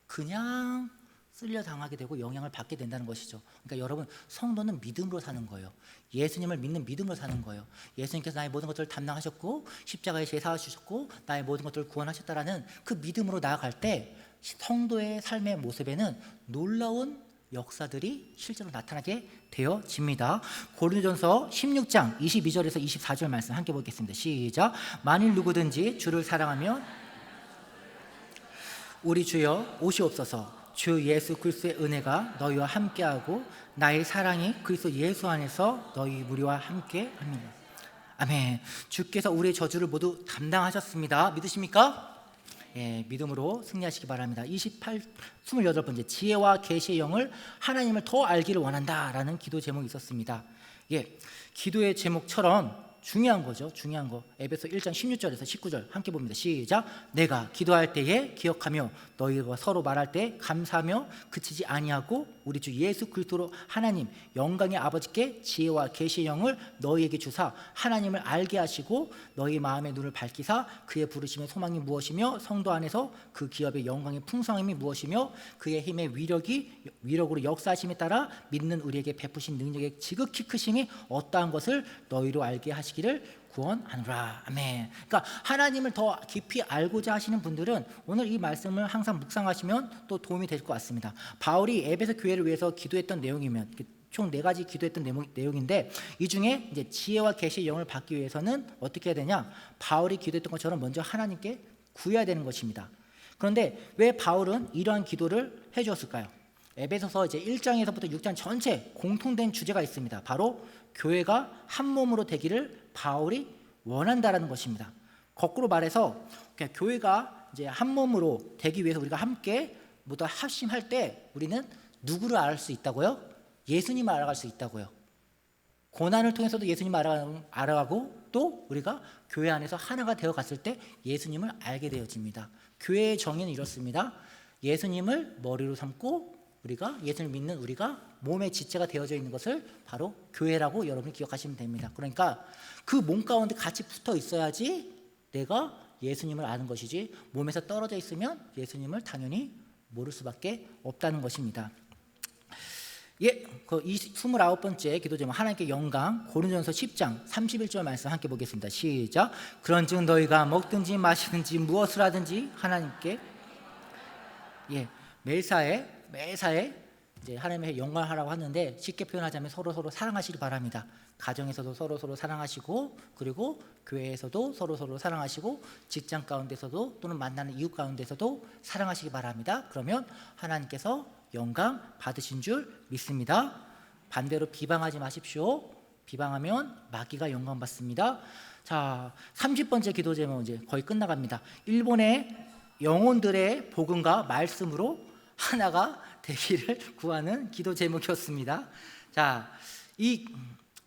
그냥 쓸려당하게 되고 영향을 받게 된다는 것이죠. 그러니까 여러분, 성도는 믿음으로 사는 거예요. 예수님을 믿는 믿음으로 사는 거예요. 예수님께서 나의 모든 것들을 담당하셨고 십자가에 제사하 주셨고 나의 모든 것들을 구원하셨다라는 그 믿음으로 나아갈 때 성도의 삶의 모습에는 놀라운 역사들이 실제로 나타나게 되어집니다. 고린도전서 16장 22절에서 24절 말씀 함께 보겠습니다. 시작. 만일 누구든지 주를 사랑하면 우리 주여 오시옵소서. 주 예수 그리스도의 은혜가 너희와 함께하고 나의 사랑이 그리스도 예수 안에서 너희 무리와 함께합니다. 아멘. 주께서 우리의 저주를 모두 담당하셨습니다. 믿으십니까? 예, 믿음으로 승리하시기 바랍니다. 28번째 지혜와 계시의 영을 하나님을 더 알기를 원한다라는 기도 제목이 있었습니다. 예, 기도의 제목처럼 중요한 거죠. 중요한 거. 에베소 1장 16절에서 19절 함께 봅니다. 시작. 내가 기도할 때에 기억하며 너희가 서로 말할 때 감사하며 그치지 아니하고 우리 주 예수 그리스도로 하나님 영광의 아버지께 지혜와 계시의 영을 너희에게 주사 하나님을 알게 하시고 너희 마음의 눈을 밝히사 그의 부르심의 소망이 무엇이며 성도 안에서 그 기업의 영광의 풍성함이 무엇이며 그의 힘의 위력으로 역사하심에 따라 믿는 우리에게 베푸신 능력의 지극히 크심이 어떠한 것을 너희로 알게 하시기를 구원하노라. 아멘. 그러니까 하나님을 더 깊이 알고자 하시는 분들은 오늘 이 말씀을 항상 묵상하시면 또 도움이 될 것 같습니다. 바울이 에베소 교회를 위해서 기도했던 내용이면 총 4가지 기도했던 내용인데 이 중에 이제 지혜와 계시의 영을 받기 위해서는 어떻게 해야 되냐? 바울이 기도했던 것처럼 먼저 하나님께 구해야 되는 것입니다. 그런데 왜 바울은 이러한 기도를 해주었을까요? 에베소서 이제 1장에서부터 6장 전체 공통된 주제가 있습니다. 바로 교회가 한 몸으로 되기를 바울이 원한다라는 것입니다. 거꾸로 말해서 교회가 이제 한 몸으로 되기 위해서 우리가 함께 모두 합심할 때 우리는 누구를 알을 수 있다고요? 예수님을 알아갈 수 있다고요. 고난을 통해서도 예수님을 알아가고 또 우리가 교회 안에서 하나가 되어 갔을 때 예수님을 알게 되어집니다. 교회의 정의는 이렇습니다. 예수님을 머리로 삼고 우리가 예수를 믿는 우리가 몸의 지체가 되어져 있는 것을 바로 교회라고 여러분이 기억하시면 됩니다. 그러니까 그 몸 가운데 같이 붙어 있어야지 내가 예수님을 아는 것이지 몸에서 떨어져 있으면 예수님을 당연히 모를 수밖에 없다는 것입니다. 예, 그 29번째 기도 제목 하나님께 영광 고린도전서 10장 31절 말씀 함께 보겠습니다. 시작. 그런즉 너희가 먹든지 마시든지 무엇을 하든지 하나님께 매사에 이제 하나님의 영광하라고 하는데 쉽게 표현하자면 서로 사랑하시기 바랍니다. 가정에서도 서로 사랑하시고 그리고 교회에서도 서로 사랑하시고 직장 가운데서도 또는 만나는 이웃 가운데서도 사랑하시기 바랍니다. 그러면 하나님께서 영광 받으신 줄 믿습니다. 반대로 비방하지 마십시오. 비방하면 마귀가 영광 받습니다. 자, 30번째 기도 제목 이제 거의 끝나갑니다. 일본의 영혼들의 복음과 말씀으로 하나가 되기를 구하는 기도 제목이었습니다. 자, 이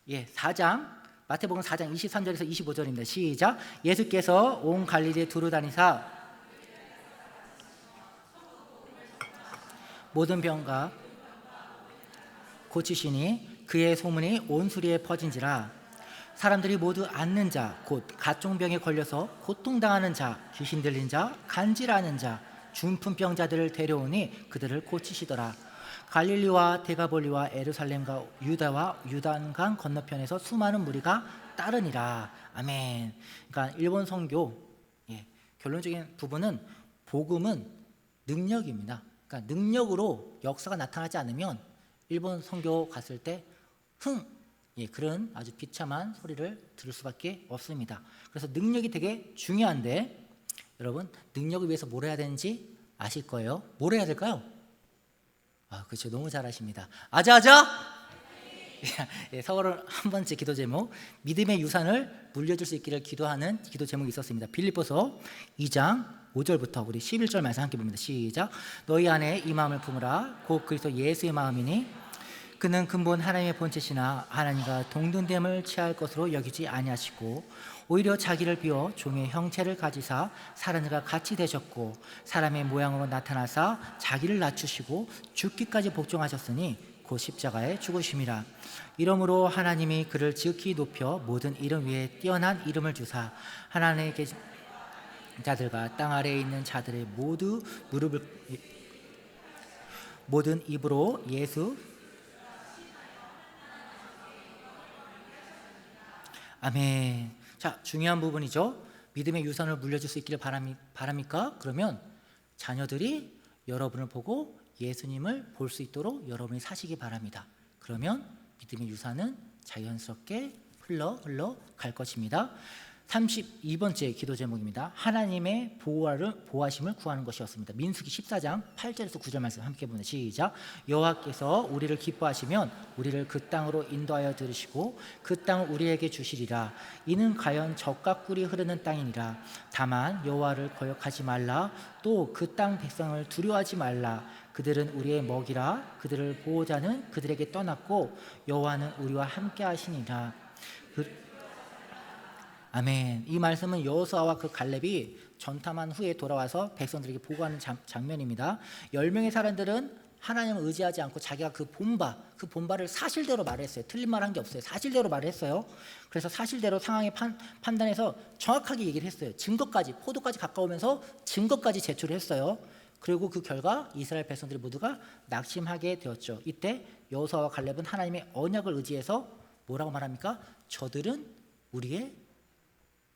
4장 마태복음 4장 23절에서 25절입니다. 시작. 예수께서 온 갈릴리에 두루 다니사 모든 병과 고치시니 그의 소문이 온 수리에 퍼진지라. 사람들이 모두 앓는 자 곧 각종병에 걸려서 고통당하는 자 귀신 들린 자 간질하는 자 중풍병자들을 데려오니 그들을 고치시더라. 갈릴리와 데가볼리와 에루살렘과 유다와 유단강 건너편에서 수많은 무리가 따르니라. 아멘. 그러니까 일본 선교 결론적인 부분은 복음은 능력입니다. 그러니까 능력으로 역사가 나타나지 않으면 일본 선교 갔을 때 그런 아주 비참한 소리를 들을 수밖에 없습니다. 그래서 능력이 되게 중요한데 여러분 능력을 위해서 뭘 해야 되는지 아실 거예요. 뭘 해야 될까요? 그렇죠. 너무 잘 아십니다. 아자아자. 서울 한 번째 기도 제목 믿음의 유산을 물려줄 수 있기를 기도하는 기도 제목이 있었습니다. 빌립보서 2장 5절부터 우리 11절 말씀 함께 봅니다. 시작. 너희 안에 이 마음을 품으라. 곧 그리스도 예수의 마음이니 그는 근본 하나님의 본체시나 하나님과 동등됨을 취할 것으로 여기지 아니하시고 오히려 자기를 비워 종의 형체를 가지사 사람들과 같이 되셨고 사람의 모양으로 나타나사 자기를 낮추시고 죽기까지 복종하셨으니 곧 십자가에 죽으심이라. 이러므로 하나님이 그를 지극히 높여 모든 이름 위에 뛰어난 이름을 주사 하나님의 계신 자들과 땅 아래에 있는 자들의 모든 입으로 예수 아멘. 자, 중요한 부분이죠. 믿음의 유산을 물려줄 수 있기를 바랍니까? 그러면 자녀들이 여러분을 보고 예수님을 볼 수 있도록 여러분이 사시기 바랍니다. 그러면 믿음의 유산은 자연스럽게 흘러 갈 것입니다. 32번째 기도 제목입니다. 하나님의 보호하심을 구하는 것이었습니다. 민수기 14장 8절에서 9절 말씀 함께 보는 시작. 여호와께서 우리를 기뻐하시면 우리를 그 땅으로 인도하여 들으시고 그 땅을 우리에게 주시리라. 이는 과연 젖과 꿀이 흐르는 땅이니라. 다만 여호와를 거역하지 말라. 또 그 땅 백성을 두려워하지 말라. 그들은 우리의 먹이라. 그들을 보호자는 그들에게 떠났고 여호와는 우리와 함께 하시니라. 아멘. 이 말씀은 여호수아와 그 갈렙이 전탐한 후에 돌아와서 백성들에게 보고하는 장면입니다. 10명의 사람들은 하나님을 의지하지 않고 자기가 그 본바를 사실대로 말했어요. 틀린 말 한 게 없어요. 사실대로 말했어요. 그래서 사실대로 상황에 판단해서 정확하게 얘기를 했어요. 증거까지, 포도까지 가까우면서 증거까지 제출했어요. 그리고 그 결과 이스라엘 백성들이 모두가 낙심하게 되었죠. 이때 여호수아와 갈렙은 하나님의 언약을 의지해서 뭐라고 말합니까? 저들은 우리의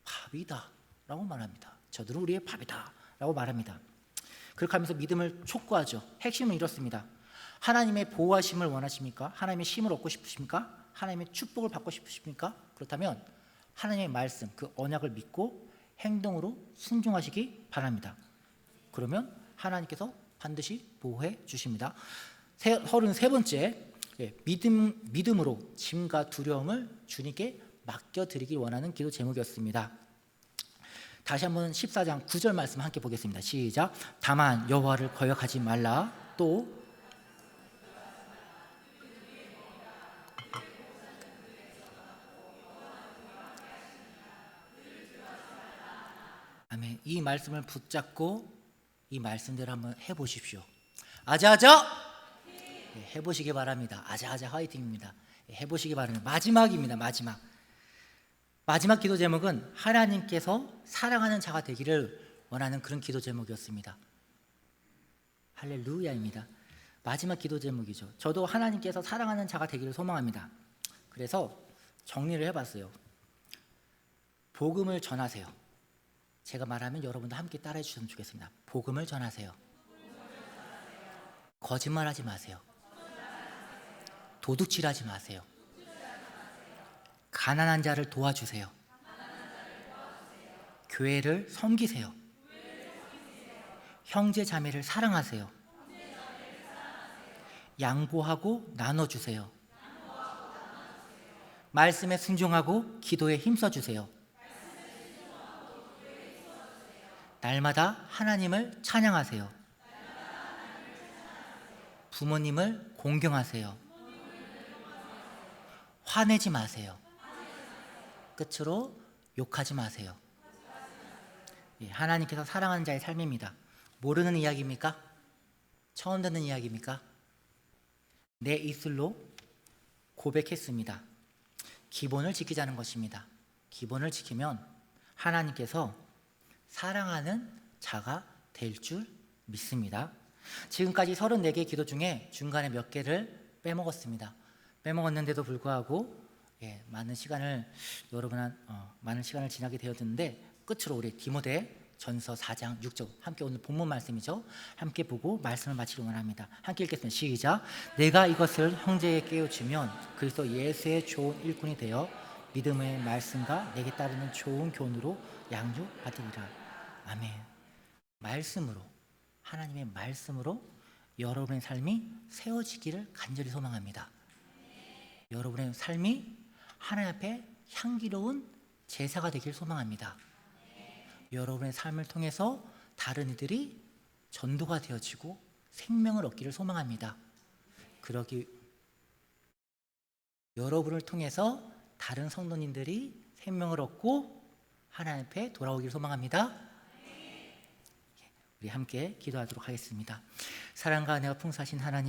밥이다 라고 말합니다. 저들은 우리의 밥이다 라고 말합니다. 그렇게 하면서 믿음을 촉구하죠. 핵심은 이렇습니다. 하나님의 보호하심을 원하십니까? 하나님의 힘을 얻고 싶으십니까? 하나님의 축복을 받고 싶으십니까? 그렇다면 하나님의 말씀, 그 언약을 믿고 행동으로 순종하시기 바랍니다. 그러면 하나님께서 반드시 보호해 주십니다. 33번째, 믿음으로 짐과 두려움을 주님께 맡겨드리길 원하는 기도 제목이었습니다. 다시 한번 14장 9절 말씀 함께 보겠습니다. 시작. 다만 여호와를 거역하지 말라. 또 아멘. 이 말씀을 붙잡고 이 말씀대로 한번 해보십시오. 아자아자 해보시기 바랍니다. 아자아자 화이팅입니다. 해보시기 바랍니다. 마지막입니다. 마지막 기도 제목은 하나님께서 사랑하는 자가 되기를 원하는 그런 기도 제목이었습니다. 할렐루야입니다. 마지막 기도 제목이죠. 저도 하나님께서 사랑하는 자가 되기를 소망합니다. 그래서 정리를 해봤어요. 복음을 전하세요. 제가 말하면 여러분도 함께 따라해 주셨으면 좋겠습니다. 복음을 전하세요. 거짓말하지 마세요. 도둑질하지 마세요. 가난한 자를 도와주세요. 교회를 섬기세요. 형제 자매를 사랑하세요. 양보하고 나눠주세요. 말씀에 순종하고 기도에 힘써주세요. 날마다 하나님을 찬양하세요. 부모님을 공경하세요. 화내지 마세요. 끝으로 욕하지 마세요. 하나님께서 사랑하는 자의 삶입니다. 모르는 이야기입니까? 처음 듣는 이야기입니까? 내 입술로 고백했습니다. 기본을 지키자는 것입니다. 기본을 지키면 하나님께서 사랑하는 자가 될 줄 믿습니다. 지금까지 34개의 기도 중에 중간에 몇 개를 빼먹었습니다. 빼먹었는데도 불구하고 많은 시간을 지나게 되었는데 끝으로 우리 디모데 전서 4장 6절 함께 오늘 본문 말씀이죠. 함께 보고 말씀을 마치기 원합니다. 함께 읽겠습니다. 시작. 내가 이것을 형제에게 깨우치면 그리스도 예수의 좋은 일꾼이 되어 믿음의 말씀과 내게 따르는 좋은 교훈으로 양육받으리라. 아멘. 말씀으로, 하나님의 말씀으로 여러분의 삶이 세워지기를 간절히 소망합니다. 여러분의 삶이 하나님 앞에 향기로운 제사가 되길 소망합니다. 여러분의 삶을 통해서 다른 이들이 전도가 되어지고 생명을 얻기를 소망합니다. 여러분을 통해서 다른 성도님들이 생명을 얻고 하나님 앞에 돌아오기를 소망합니다. 우리 함께 기도하도록 하겠습니다. 사랑과 은혜가 풍성하신 하나님,